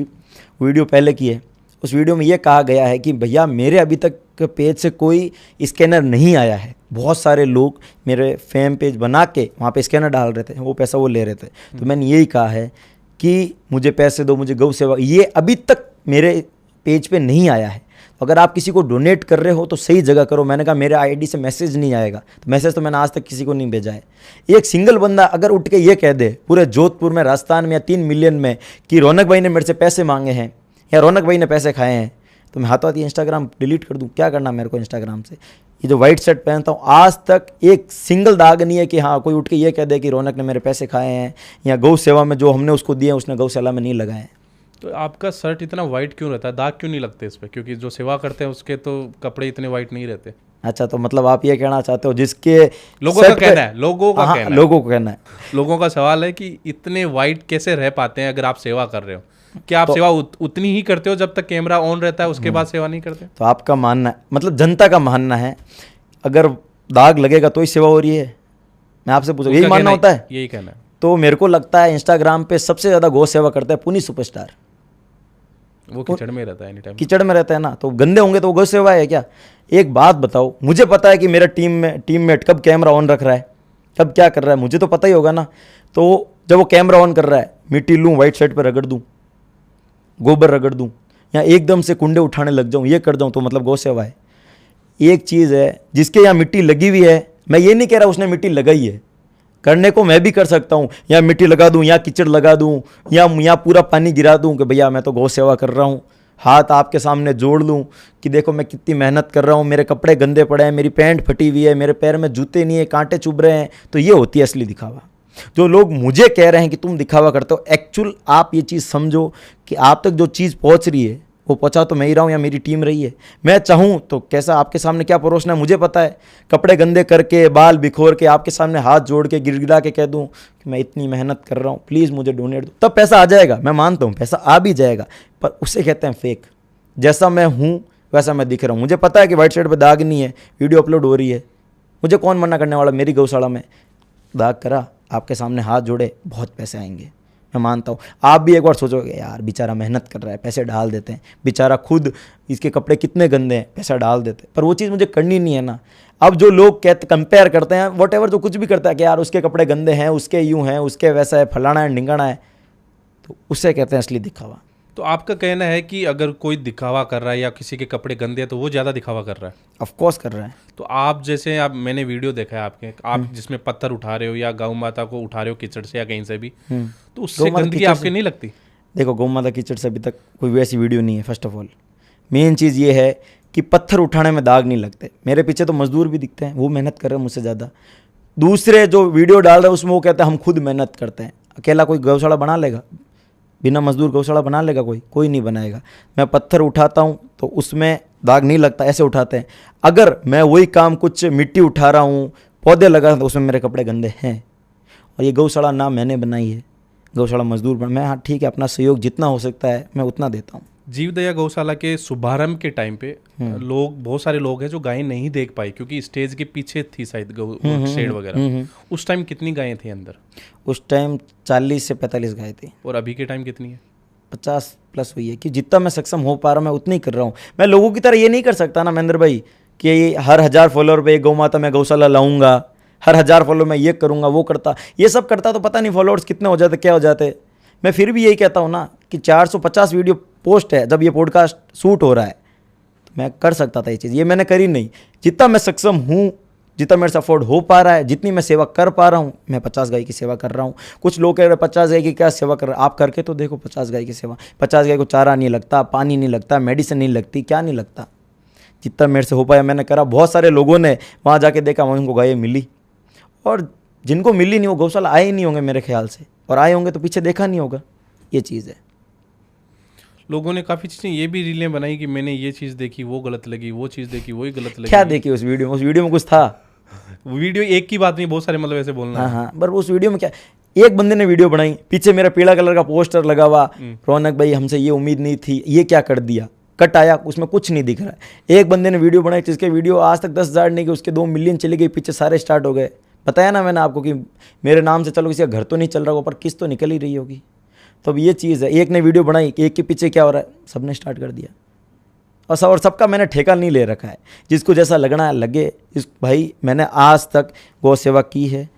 वीडियो पहले की है, उस वीडियो में ये कहा गया है कि भैया मेरे अभी तक पेज से कोई स्कैनर नहीं आया है। बहुत सारे लोग मेरे फैन पेज बना के वहाँ पे स्कैनर डाल रहे थे, वो पैसा वो ले रहे थे। तो मैंने यही कहा है कि मुझे पैसे दो, मुझे गौ सेवा, ये अभी तक मेरे पेज पे नहीं आया है। अगर आप किसी को डोनेट कर रहे हो तो सही जगह करो। मैंने कहा मेरे आईडी से मैसेज नहीं आएगा, तो मैसेज तो मैंने आज तक किसी को नहीं भेजा है। एक सिंगल बंदा अगर उठ के ये कह दे पूरे जोधपुर में, राजस्थान में या 3 मिलियन में कि रौनक भाई ने मेरे से पैसे मांगे हैं या रौनक भाई ने पैसे खाए हैं, तो मैं हाथों हाथ इंस्टाग्राम डिलीट कर दूँ। क्या करना मेरे को इंस्टाग्राम से? ये जो वाइट शर्ट पहनता हूँ आज तक एक सिंगल दाग नहीं है कि हाँ कोई उठ के ये कह दे कि रौनक ने मेरे पैसे खाए हैं या गौ सेवा में जो हमने उसको दिए उसने गौशाला में नहीं लगाए हैं। तो आपका शर्ट इतना वाइट क्यों रहता है? दाग क्यों नहीं लगते इस पर? क्योंकि जो सेवा करते हैं उसके तो कपड़े इतने वाइट नहीं रहते। अच्छा, तो मतलब आप ये कहना चाहते हो जिसके लोगों का कहना है, लोगों का कहना है, लोगों को कहना है, लोगों का सवाल है कि इतने वाइट कैसे रह पाते हैं अगर आप सेवा कर रहे हो? क्या आप तो, सेवा उतनी ही करते हो जब तक कैमरा ऑन रहता है, उसके बाद सेवा नहीं करते? तो आपका मानना है, मतलब जनता का मानना है अगर दाग लगेगा तो ही सेवा हो रही है? मैं आपसे पूछ रहा हूँ, यही मानना होता है? यही कहना है। तो मेरे को लगता है इंस्टाग्राम पे सबसे ज़्यादा गौ सेवा करता है पुनीत सुपरस्टार। वो कीचड़ में रहता है एनी टाइम। कीचड़ में रहता है ना, तो गंदे होंगे तो वो गौ सेवा है क्या? एक बात बताओ, मुझे पता है कि मेरा टीममेट कब कैमरा ऑन रख रहा है, कब क्या कर रहा है, मुझे तो पता ही होगा ना। तो जब वो कैमरा ऑन कर रहा है, मिट्टी लूँ वाइट शर्ट पर रगड़ दूँ, गोबर रगड़ दूँ, या एकदम से कुंडे उठाने लग जाऊँ, ये कर जाऊँ, तो मतलब गौ सेवा है। एक चीज़ है जिसके यहाँ मिट्टी लगी हुई है, मैं ये नहीं कह रहा उसने मिट्टी लगाई है, करने को मैं भी कर सकता हूँ, या मिट्टी लगा दूँ या कीचड़ लगा दूँ या पूरा पानी गिरा दूँ कि भैया मैं तो गौ सेवा कर रहा हूँ। हाथ आपके सामने जोड़ लूँ कि देखो मैं कितनी मेहनत कर रहा हूँ, मेरे कपड़े गंदे पड़े हैं, मेरी पैंट फटी हुई है, मेरे पैर में जूते नहीं है, कांटे चुभ रहे हैं, तो ये होती है असली दिखावा। जो लोग मुझे कह रहे हैं कि तुम दिखावा करते हो, एक्चुअल आप ये चीज़ समझो कि आप तक जो चीज़ पहुंच रही है वो पहुंचा तो मैं ही रहा हूँ या मेरी टीम रही है। मैं चाहूँ तो कैसा आपके सामने क्या परोसना है मुझे पता है। कपड़े गंदे करके, बाल बिखोर के, आपके सामने हाथ जोड़ के गिड़गिड़ा के कह दूँ कि मैं इतनी मेहनत कर रहा हूँ, प्लीज़ मुझे डोनेट दो, तब पैसा आ जाएगा। मैं मानता हूँ पैसा आ भी जाएगा, पर उसे कहते हैं फेक। जैसा मैं हूँ वैसा मैं दिख रहा हूँ। मुझे पता है कि वाइट शर्ट पर दाग नहीं है, वीडियो अपलोड हो रही है, मुझे कौन मना करने वाला। मेरी गौशाला में दाग करा, आपके सामने हाथ जोड़े, बहुत पैसे आएंगे, मैं मानता हूँ। आप भी एक बार सोचोगे यार बेचारा मेहनत कर रहा है, पैसे डाल देते हैं, बेचारा खुद इसके कपड़े कितने गंदे हैं, पैसा डाल देते हैं, पर वो चीज़ मुझे करनी नहीं है ना। अब जो लोग कहते कंपेयर करते हैं वट एवर, जो कुछ भी करता है कि यार उसके कपड़े गंदे हैं, उसके यूँ हैं, उसके वैसा है, फलाना है, ढिंगाना है, तो उससे कहते हैं असली दिखावा। तो आपका कहना है कि अगर कोई दिखावा कर रहा है या किसी के कपड़े गंदे हैं तो वो ज़्यादा दिखावा कर रहा है? ऑफ कोर्स कर रहा है। तो आप जैसे, आप मैंने वीडियो देखा है आपके, आप जिसमें पत्थर उठा रहे हो या गौ माता को उठा रहे हो कीचड़ से या कहीं से भी, तो उससे गौ माता गंदगी कीचड़ आपके से- नहीं लगती? देखो गौ माता कीचड़ से अभी तक कोई वैसी वीडियो नहीं है। फर्स्ट ऑफ ऑल मेन चीज़ ये है कि पत्थर उठाने में दाग नहीं लगते। मेरे पीछे तो मजदूर भी दिखते हैं, वो मेहनत कर रहे हैं मुझसे ज़्यादा। दूसरे जो वीडियो डाल रहे हैं उसमें वो कहते हैं हम खुद मेहनत करते हैं। अकेला कोई गौशाला बना लेगा? बिना मजदूर गौशाला बना लेगा कोई नहीं बनाएगा। मैं पत्थर उठाता हूँ तो उसमें दाग नहीं लगता, ऐसे उठाते हैं। अगर मैं वही काम कुछ मिट्टी उठा रहा हूँ, पौधे लगा रहा हूं, तो उसमें मेरे कपड़े गंदे हैं। और ये गौशाला ना मैंने बनाई है, गौशाला मजदूर बना। मैं हाँ ठीक है, अपना सहयोग जितना हो सकता है मैं उतना देता हूँ। जीव दया गौशाला के शुभारंभ के टाइम पे लोग, बहुत सारे लोग हैं जो गायें नहीं देख पाए क्योंकि स्टेज के पीछे थी शायद गौ शेड वगैरह। उस टाइम कितनी गायें थी अंदर? उस टाइम 40 से 45 गाय थी। और अभी के टाइम कितनी है? 50 प्लस हुई है। कि जितना मैं सक्षम हो पा रहा हूँ मैं उतना ही कर रहा हूँ। मैं लोगों की तरह ये नहीं कर सकता ना महेंद्र भाई कि हर 1000 फॉलोअर पे एक गौ माता मैं गौशाला लाऊंगा, हर 1000 फॉलोअर मैं ये करूँगा वो करता। ये सब करता तो पता नहीं फॉलोअर्स कितने हो जाते, क्या हो जाते। मैं फिर भी यही कहता हूँ ना कि 450 वीडियो पोस्ट है। जब ये पॉडकास्ट शूट हो रहा है तो मैं कर सकता था ये चीज़, ये मैंने करी नहीं। जितना मैं सक्षम हूँ, जितना मेरे से अफोर्ड हो पा रहा है, जितनी मैं सेवा कर पा रहा हूँ, मैं 50 गाय की सेवा कर रहा हूँ। कुछ लोग कह रहे हैं 50 गाय की क्या सेवा कर रहे हैं? आप करके तो देखो 50 गाय की सेवा। 50 गाय को चारा नहीं लगता, पानी नहीं लगता, मेडिसिन नहीं लगती, क्या नहीं लगता। जितना मेरे से हो पाया मैंने करा। बहुत सारे लोगों ने वहाँ जाके देखा, वहाँ उनको गायें मिली, और जिनको मिली नहीं वो गौशाला आए ही नहीं होंगे मेरे ख्याल से, और आए होंगे तो पीछे देखा नहीं होगा। ये चीज़ है। लोगों ने काफ़ी चीज़ें ये भी रीलें बनाई कि मैंने ये चीज़ देखी वो गलत लगी, वो चीज़ देखी वही गलत लगी। क्या देखी उस वीडियो में? उस वीडियो में कुछ था? वीडियो एक की बात नहीं, बहुत सारे, मतलब ऐसे बोलना हाँ है। हाँ, पर उस वीडियो में क्या, एक बंदे ने वीडियो बनाई, पीछे मेरा पीला कलर का पोस्टर लगा हुआ, रौनक भाई हमसे ये उम्मीद नहीं थी, ये क्या कर दिया, कट आया, उसमें कुछ नहीं दिख रहा है। एक बंदे ने वीडियो बनाई जिसके वीडियो आज तक 10,000 नहीं गए, उसके 2 मिलियन चले गए, पीछे सारे स्टार्ट हो गए। बताया ना मैंने आपको कि मेरे नाम से चलो किसी का घर तो नहीं चल रहा होगा, पर किस्त तो निकल ही रही होगी। तो अब ये चीज़ है, एक ने वीडियो बनाई, एक के पीछे क्या हो रहा है, सबने स्टार्ट कर दिया। और सबका मैंने ठेका नहीं ले रखा है, जिसको जैसा लगना है लगे। इस भाई मैंने आज तक गौ सेवा की है,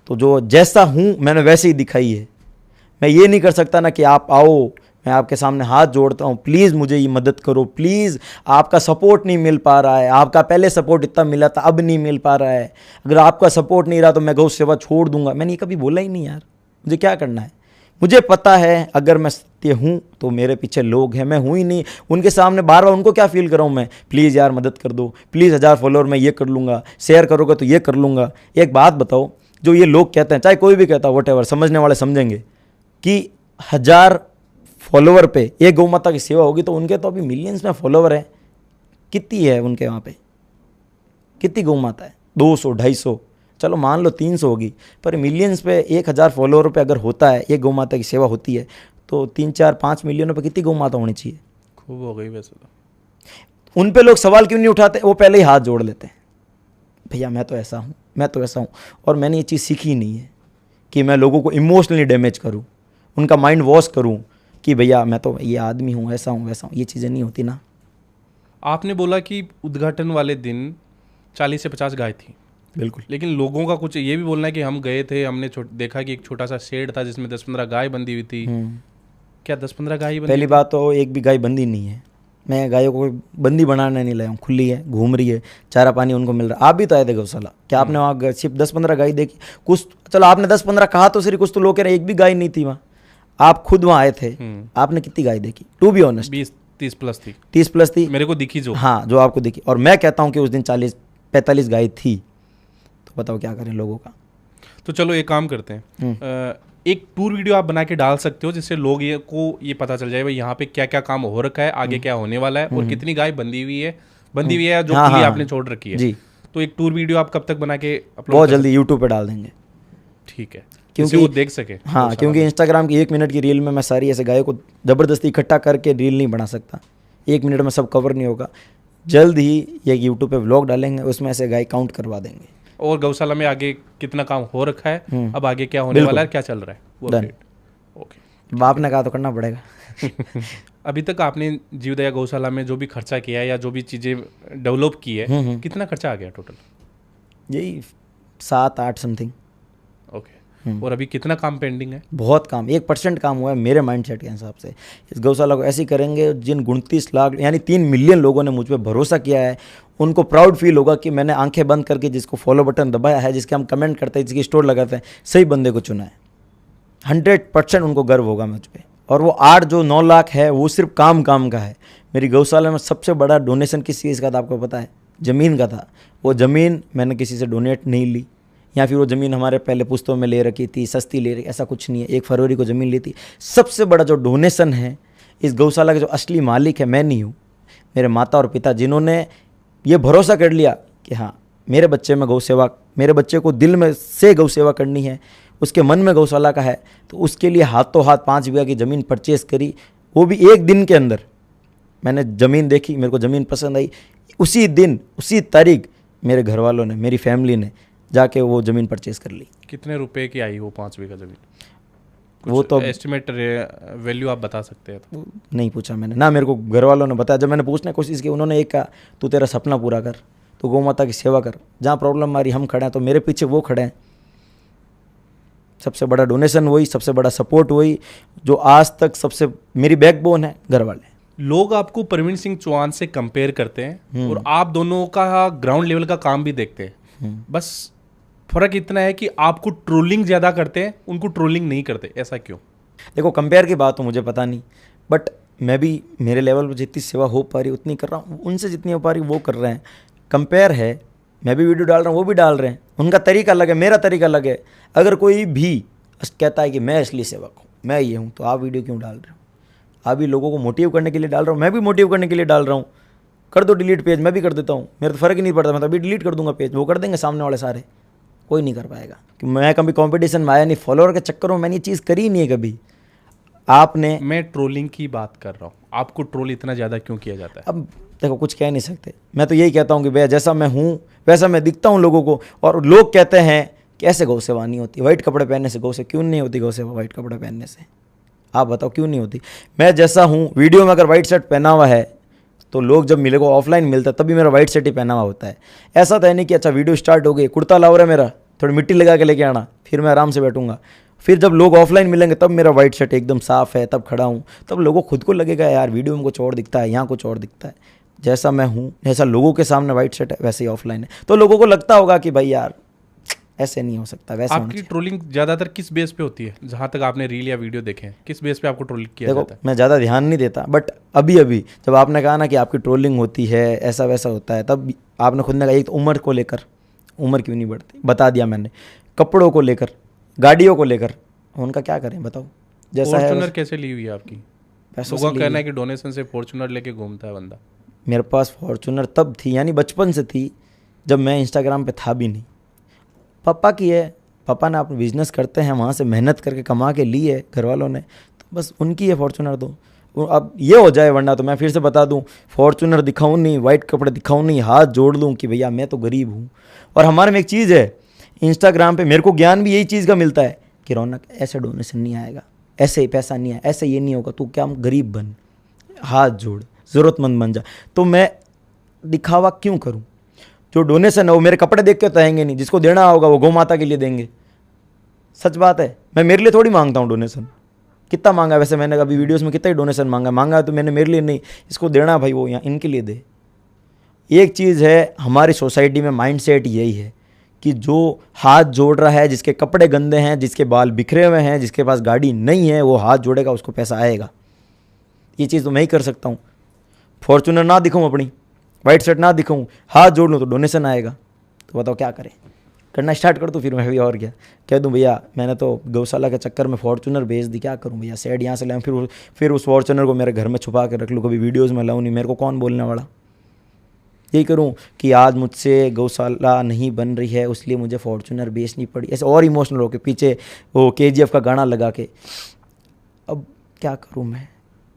तो जो जैसा हूँ मैंने वैसे ही दिखाई है। मैं ये नहीं कर सकता ना कि आप आओ, मैं आपके सामने हाथ जोड़ता हूँ, प्लीज़ मुझे ये मदद करो, प्लीज़। आपका सपोर्ट नहीं मिल पा रहा है, आपका पहले सपोर्ट इतना मिला था, अब नहीं मिल पा रहा है। अगर आपका सपोर्ट नहीं रहा तो मैं गौ सेवा छोड़ दूंगा। मैंने ये कभी बोला ही नहीं यार। मुझे क्या करना है? मुझे पता है अगर मैं सत्य हूँ तो मेरे पीछे लोग हैं, मैं हूँ ही नहीं। उनके सामने बार बार उनको क्या फील कर रहा हूँ मैं, प्लीज़ यार मदद कर दो, प्लीज़ 1000 फॉलोअर मैं ये कर लूँगा, शेयर करोगे तो ये कर लूँगा। एक बात बताओ, जो ये लोग कहते हैं, चाहे कोई भी कहता हो, वट समझने वाले समझेंगे कि 1000 फॉलोवर पे एक गौ माता की सेवा होगी, तो उनके तो अभी मिलियंस में फॉलोवर है। कितनी है उनके वहाँ पे, कितनी गौ माता है? 200, 250, चलो मान लो 300 होगी, पर मिलियंस पे 1000 फॉलोवर पे अगर होता है, एक गौ माता की सेवा होती है, तो 3, 4, 5 मिलियन पे कितनी गौ माता होनी चाहिए? खूब हो गई वैसे तो। उन पे लोग सवाल क्यों नहीं उठाते? वो पहले ही हाथ जोड़ लेते हैं, भैया मैं तो ऐसा हूँ, मैं तो ऐसा हूँ। और मैंने ये चीज़ सीखी नहीं है कि मैं लोगों को इमोशनली डैमेज करूँ, उनका माइंड वॉश करूँ कि भैया मैं तो ये आदमी हूँ, ऐसा हूँ वैसा हूँ। ये चीज़ें नहीं होती ना। आपने बोला कि उद्घाटन वाले दिन 40 से 50 गाय थी, बिल्कुल। लेकिन लोगों का कुछ ये भी बोलना है कि हम गए थे, हमने देखा कि एक छोटा सा शेड था जिसमें 10-15 गाय बंधी हुई थी। क्या 10-15 गाय ही बंधी? पहली बात तो एक भी गाय बंदी नहीं है। मैं गायों को बंदी बनाने नहीं लाया हूँ, खुली है, घूम रही है, चारा पानी उनको मिल रहा है। आप भी तो आए थे गौशाला, क्या आपने वहाँ सिर्फ 10-15 गाय देखी? कुछ, चलो आपने 10-15 कहा तो सिर्फ, कुछ तो लोग कह रहे एक भी गाय नहीं थी वहाँ। आप खुद वहाँ आए थे, आपने कितनी गाय देखी? टू बी ऑनेस्ट 20-30 प्लस थी। 30 प्लस थी मेरे को दिखी जो। हाँ, जो आपको दिखी। और मैं कहता हूँ कि उस दिन 40-45 गाय थी। तो बताओ क्या करें लोगों का। तो चलो एक काम करते हैं, एक टूर वीडियो आप बना के डाल सकते हो जिससे लोग ये पता चल जाए भाई यहाँ पे क्या क्या काम हो रखा है, आगे क्या होने वाला है और कितनी गाय बंदी हुई है या जो खुली आपने छोड़ रखी है। जी। तो एक टूर वीडियो आप कब तक बना के अपलोड? बहुत जल्दी यूट्यूब पे डाल देंगे। ठीक है, क्योंकि वो देख सके। हाँ, क्योंकि इंस्टाग्राम की 1 मिनट की रील में मैं सारी ऐसे गायों को ज़बरदस्ती इकट्ठा करके रील नहीं बना सकता, 1 मिनट में सब कवर नहीं होगा। जल्द ही ये यूट्यूब पे व्लॉग डालेंगे, उसमें ऐसे गाय काउंट करवा देंगे। और गौशाला में आगे कितना काम हो रखा है, अब आगे क्या होने वाला है, क्या चल रहा है, वो Done. अपडेट। ओके, बाप ने कहा तो करना पड़ेगा। अभी तक आपने जीवदया गौशाला में जो भी खर्चा किया है या जो भी चीज़ें डेवलप की है, कितना खर्चा आ गया टोटल? यही 7-8 समथिंग। ओके, और अभी कितना काम पेंडिंग है? बहुत काम, 1% काम हुआ है मेरे माइंडसेट के हिसाब से। इस गौशाला को ऐसे ही करेंगे, जिन 29 लाख यानी 3 मिलियन लोगों ने मुझ पर भरोसा किया है, उनको प्राउड फील होगा कि मैंने आंखें बंद करके जिसको फॉलो बटन दबाया है, जिसके हम कमेंट करते हैं, जिसकी स्टोर लगाते हैं, सही बंदे को चुना है। 100% उनको गर्व होगा मुझ पर। और वो 9 लाख है, वो सिर्फ काम का है। मेरी गौशाला में सबसे बड़ा डोनेशन किस चीज़ का था आपको पता है? ज़मीन का था। वो ज़मीन मैंने किसी से डोनेट नहीं ली, या फिर वो ज़मीन हमारे पहले पुश्तों में ले रखी थी, सस्ती ले रखी, ऐसा कुछ नहीं है। 1 फरवरी को ज़मीन ली थी। सबसे बड़ा जो डोनेशन है इस गौशाला के, जो असली मालिक है मैं नहीं हूँ, मेरे माता और पिता, जिन्होंने ये भरोसा कर लिया कि हाँ मेरे बच्चे में गौ सेवा, मेरे बच्चे को दिल में से गौ सेवा करनी है, उसके मन में गौशाला का है, तो उसके लिए हाथों हाथ 5 बीघा की ज़मीन परचेज़ करी। वो भी 1 दिन के अंदर मैंने ज़मीन देखी, मेरे को ज़मीन पसंद आई, उसी दिन उसी तारीख मेरे घर वालों ने, मेरी फैमिली ने जाके वो ज़मीन परचेज़ कर ली। कितने रुपए की आई वो 5 बीघा ज़मीन? वो तो एस्टिमेट वैल्यू आप बता सकते हैं? तो नहीं पूछा मैंने ना, मेरे को घर वालों ने बताया। जब मैंने पूछने की कोशिश की, उन्होंने एक कहा, तू तेरा सपना पूरा कर, तो गौ माता की सेवा कर, जहाँ प्रॉब्लम आ रही हम खड़े हैं, तो मेरे पीछे वो खड़े हैं। सबसे बड़ा डोनेशन वही, सबसे बड़ा सपोर्ट वही, जो आज तक सबसे मेरी बैकबोन है, घर वाले। लोग आपको परवीन सिंह चौहान से कंपेयर करते हैं और आप दोनों का ग्राउंड लेवल का काम भी देखते हैं, बस फर्क इतना है कि आपको ट्रोलिंग ज़्यादा करते हैं, उनको ट्रोलिंग नहीं करते। ऐसा क्यों? देखो, कंपेयर की बात तो मुझे पता नहीं, बट मैं भी मेरे लेवल पर जितनी सेवा हो पा रही उतनी कर रहा हूँ, उनसे जितनी हो पा रही वो कर रहे हैं। कंपेयर है, मैं भी वीडियो डाल रहा हूँ, वो भी डाल रहे हैं, उनका तरीका अलग है, मेरा तरीका अलग है। अगर कोई भी कहता है कि मैं असली सेवक हूँ, मैं ये हूँ, तो आप वीडियो क्यों डाल रहे हो? आप भी लोगों को मोटिव करने के लिए डाल रहा हूँ, मैं भी मोटिव करने के लिए डाल रहा हूँ। कर दो डिलीट पेज, मैं भी कर देता हूँ, मेरा तो फ़र्क ही नहीं पड़ता, मैं तो अभी डिलीट कर दूंगा पेज, वो कर देंगे सामने वाले सारे, कोई नहीं कर पाएगा। कि मैं कभी कंपटीशन में आया नहीं, फॉलोअर के चक्कर में मैंने ये चीज़ करी नहीं है कभी। आपने, मैं ट्रोलिंग की बात कर रहा हूँ, आपको ट्रोल इतना ज़्यादा क्यों किया जाता है? अब देखो, कुछ कह नहीं सकते। मैं तो यही कहता हूँ कि भैया जैसा मैं हूँ वैसा मैं दिखता हूँ लोगों को। और लोग कहते हैं कि ऐसे गौ सेवा नहीं होती, वाइट कपड़े पहनने से गौ से क्यों नहीं होती गौ सेवा? वाइट कपड़े पहनने से आप बताओ क्यों नहीं होती? मैं जैसा हूँ, वीडियो में अगर वाइट शर्ट पहना हुआ है तो लोग जब मिले को ऑफलाइन मिलता है तभी मेरा वाइट शर्ट ही पहना हुआ होता है। ऐसा तो है नहीं कि अच्छा वीडियो स्टार्ट हो गई, कुर्ता लाओ रहा मेरा, थोड़ी मिट्टी लगा के लेके आना, फिर मैं आराम से बैठूंगा। फिर जब लोग ऑफलाइन मिलेंगे तब मेरा वाइट शर्ट एकदम साफ़ है, तब खड़ा हूँ, तब लोगों को खुद को लगेगा यार वीडियो में कुछ और दिखता है, यहाँ कुछ और दिखता है। जैसा मैं हूँ, जैसा लोगों के सामने वाइट शर्ट है वैसे ही ऑफलाइन है, तो लोगों को लगता होगा कि भाई यार ऐसे नहीं हो सकता, वैसे होना आपकी चाहिए। ट्रोलिंग ज़्यादातर किस बेस पे होती है? जहाँ तक आपने रील या वीडियो देखे हैं, किस बेस पे आपको ट्रोल किया देखो, जाता है? मैं ज़्यादा ध्यान नहीं देता, बट अभी अभी जब आपने कहा ना कि आपकी ट्रोलिंग होती है, ऐसा वैसा होता है, तब आपने खुद ने कहा एक तो उम्र को लेकर, उम्र क्यों नहीं बढ़ती, बता दिया मैंने। कपड़ों को लेकर, गाड़ियों को लेकर, उनका क्या करें बताओ? जैसा है फॉर्चूनर कैसे ली हुई है आपकी? पैसों लोगों से का ली कहना हुई। है कि डोनेशन से फॉर्चूनर लेके घूमता है बंदा। मेरे पास फॉर्चूनर तब थी, यानी बचपन से थी, जब मैं इंस्टाग्राम पे था भी नहीं। पापा की है, पापा ने अपने बिजनेस करते हैं, वहाँ से मेहनत करके कमा के ली है घर वालों ने, तो बस उनकी है फॉर्चूनर। तो अब ये हो जाए, वरना तो मैं फिर से बता दूं, फॉर्चूनर दिखाऊं नहीं, वाइट कपड़े दिखाऊं नहीं, हाथ जोड़ लूं कि भैया मैं तो गरीब हूँ। और हमारे में एक चीज़ है, इंस्टाग्राम पे मेरे को ज्ञान भी यही चीज़ का मिलता है कि रौनक ऐसे डोनेशन नहीं आएगा, ऐसे ही पैसा नहीं है, ऐसे ये नहीं होगा, तू क्या गरीब बन, हाथ जोड़, ज़रूरतमंद बन जा। तो मैं दिखावा क्यों करूँ? जो डोनेशन है वो मेरे कपड़े देख के तो आएंगे नहीं, जिसको देना होगा वो गौ माता के लिए देंगे। सच बात है, मैं मेरे लिए थोड़ी मांगता हूँ डोनेशन। कितना मांगा है वैसे मैंने अभी वीडियोस में, कितना ही डोनेशन मांगा है तो मैंने मेरे लिए नहीं, इसको देना भाई वो यहाँ इनके लिए दे। एक चीज़ है, हमारी सोसाइटी में माइंडसेट यही है कि जो हाथ जोड़ रहा है, जिसके कपड़े गंदे हैं, जिसके बाल बिखरे हुए हैं, जिसके पास गाड़ी नहीं है, वो हाथ जोड़ेगा उसको पैसा आएगा। ये चीज़ तो मैं ही कर सकता हूँ। फॉर्चूनर ना दिखाऊँ अपनी, वाइट शर्ट ना दिखाऊँ, हाथ जोड़ लूँ तो डोनेशन आएगा। तो बताओ क्या करें? करना स्टार्ट कर दूँ फिर मैं भी, और क्या कह दूँ भैया मैंने तो गौशाला के चक्कर में फॉर्चूनर बेच दी, क्या करूँ भैया, शेड यहाँ से लाऊं फिर उस फॉर्चूनर को मेरे घर में छुपा के रख लूँ, कभी वीडियोज़ में लाऊँ नहीं, मेरे को कौन बोलने वाला। यही करूँ कि आज मुझसे गौशाला नहीं बन रही है इसलिए मुझे फॉर्चूनर बेचनी पड़ी, ऐसे और इमोशनल होके पीछे वो KGF का गाना लगा के। अब क्या करूँ मैं,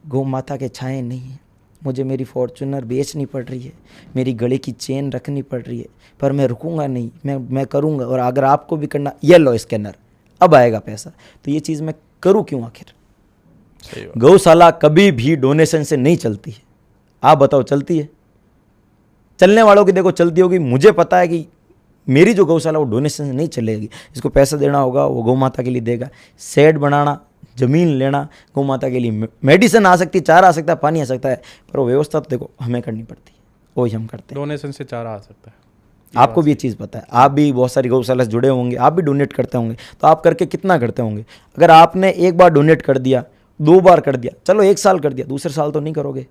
गौ माता के छाए नहीं है, मुझे मेरी फॉर्चूनर बेचनी पड़ रही है, मेरी गले की चेन रखनी पड़ रही है, पर मैं रुकूंगा नहीं, मैं करूँगा। और अगर आपको भी करना, ये लो स्कैनर, अब आएगा पैसा, तो ये चीज़ मैं करूँ क्यों आखिर। गौशाला कभी भी डोनेशन से नहीं चलती है, आप बताओ चलती है? चलने वालों की देखो चलती होगी, मुझे पता है कि मेरी जो गौशाला वो डोनेशन से नहीं चलेगी। इसको पैसा देना होगा वो गौ माता के लिए देगा, शेड बनाना, ज़मीन लेना गौ माता के लिए, मेडिसिन आ सकती है, चारा आ सकता है, पानी आ सकता है, पर वो व्यवस्था तो देखो हमें करनी पड़ती है, वही हम करते हैं। डोनेशन से चारा आ सकता है, आपको भी ये चीज़ पता है, आप भी बहुत सारी गौशाला से जुड़े होंगे, आप भी डोनेट करते होंगे, तो आप करके कितना करते होंगे? अगर आपने एक बार डोनेट कर दिया, 2 बार कर दिया, चलो 1 साल कर दिया, दूसरे साल तो नहीं करोगे।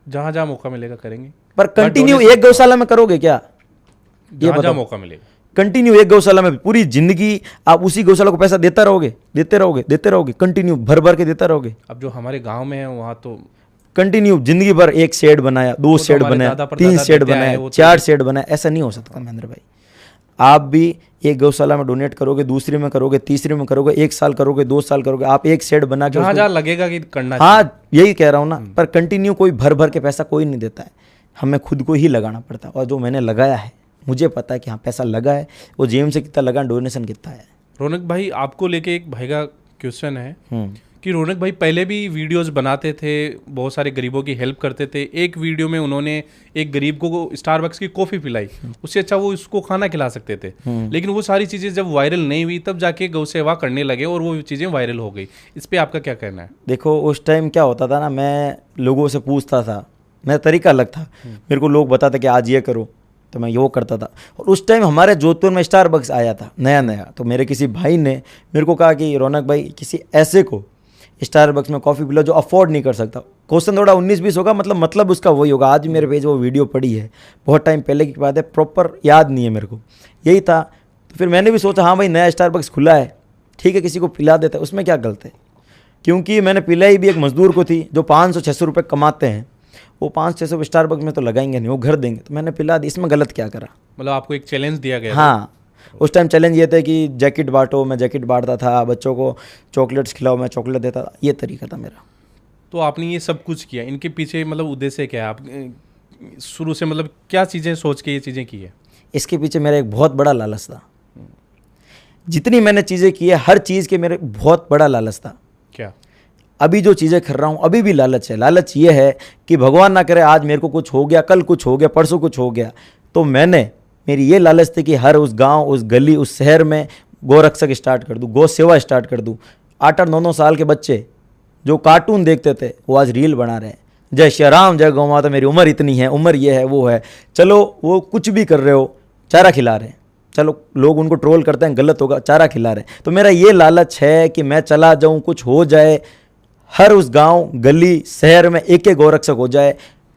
जहाँ जहाँ मौका मिलेगा करेंगे, पर कंटिन्यू एक गौशाला में करोगे क्या? ये जहाँ बताओ, मौका मिलेगा कंटिन्यू एक गौशाला में पूरी जिंदगी आप उसी गौशाला को पैसा देते रहोगे, कंटिन्यू भर भर के देते रहोगे। अब जो हमारे गांव में है वहाँ तो कंटिन्यू जिंदगी भर एक शेड बनाया, 2 शेड बनाया, 3 शेड बनाया, 4 शेड बनाया, ऐसा नहीं हो सकता महेंद्र भाई। आप भी एक गौशाला में डोनेट करोगे, दूसरी में करोगे, तीसरी में करोगे, 1 साल करोगे, 2 साल करोगे, आप एक शेड बना के जहाँ लगेगा कि करना। हाँ यही कह रहा हूँ ना, पर कंटिन्यू कोई भर भर के पैसा कोई नहीं देता है, हमें खुद को ही लगाना पड़ता है। और जो मैंने लगाया है मुझे पता है कि हाँ पैसा लगा है, वो जेम से कितना लगा, डोनेशन कितना है। रौनक भाई आपको लेके एक भाई का क्वेश्चन है कि रौनक भाई पहले भी वीडियोस बनाते थे, बहुत सारे गरीबों की हेल्प करते थे। एक वीडियो में उन्होंने एक गरीब को स्टारबक्स की कॉफ़ी पिलाई, उससे अच्छा वो उसको खाना खिला सकते थे। लेकिन वो सारी चीज़ें जब वायरल नहीं हुई तब जाके गौ सेवा करने लगे और वो चीज़ें वायरल हो गई। इस पर आपका क्या कहना है? देखो उस टाइम क्या होता था ना, मैं लोगों से पूछता था, मेरा तरीका अलग था, मेरे को लोग बताते कि आज ये करो, तो मैं यो करता था। और उस टाइम हमारे जोधपुर में स्टारबक्स आया था नया, तो मेरे किसी भाई ने मेरे को कहा कि रौनक भाई किसी ऐसे को स्टारबक्स में कॉफ़ी पिलाओ जो अफोर्ड नहीं कर सकता। क्वेश्चन थोड़ा 19-20 होगा, मतलब उसका वही होगा। आज मेरे पेज वो वीडियो पड़ी है, बहुत टाइम पहले की बात है, प्रॉपर याद नहीं है मेरे को, यही था। तो फिर मैंने भी सोचा हाँ भाई नया स्टारबक्स खुला है, ठीक है किसी को पिला देता है, उसमें क्या गलत है। क्योंकि मैंने पिलाई भी एक मजदूर को थी जो 500-600 रुपये कमाते हैं, वो 500-600 स्टारबक्स में तो लगाएंगे नहीं, वो घर देंगे, तो मैंने पिला दी, इसमें गलत क्या करा। मतलब आपको एक चैलेंज दिया गया? हाँ, उस टाइम चैलेंज ये था कि जैकेट बांटो, मैं जैकेट बांटता था, बच्चों को चॉकलेट्स खिलाओ, मैं चॉकलेट देता था, ये तरीका था मेरा। तो आपने ये सब कुछ किया, इनके पीछे मतलब उद्देश्य क्या है? आप शुरू से मतलब क्या चीज़ें सोच के ये चीज़ें की है? इसके पीछे मेरा एक बहुत बड़ा लालच था। जितनी मैंने चीज़ें की है, हर चीज़ के मेरे बहुत बड़ा लालच था। क्या? अभी जो चीज़ें कर रहा हूँ अभी भी लालच है। लालच ये है कि भगवान ना करे आज मेरे को कुछ हो गया, कल कुछ हो गया, परसों कुछ हो गया, तो मेरी ये लालच थी कि हर उस गांव, उस गली, उस शहर में गोरक्षक स्टार्ट कर दूँ, गौ सेवा स्टार्ट कर दूँ। 8-8, 9-9 साल के बच्चे जो कार्टून देखते थे वो आज रील बना रहे हैं, जय श्री राम, जय गौ माता, मेरी उम्र इतनी है, उम्र ये है, वो है। चलो वो कुछ भी कर रहे हो, चारा खिला रहे हैं, चलो लोग उनको ट्रोल करते हैं, गलत होगा, चारा खिला रहे हैं। तो मेरा ये लालच है कि मैं चला जाऊँ, कुछ हो जाए, हर उस गांव, गली, शहर में एक एक गोरक्षक हो जाए,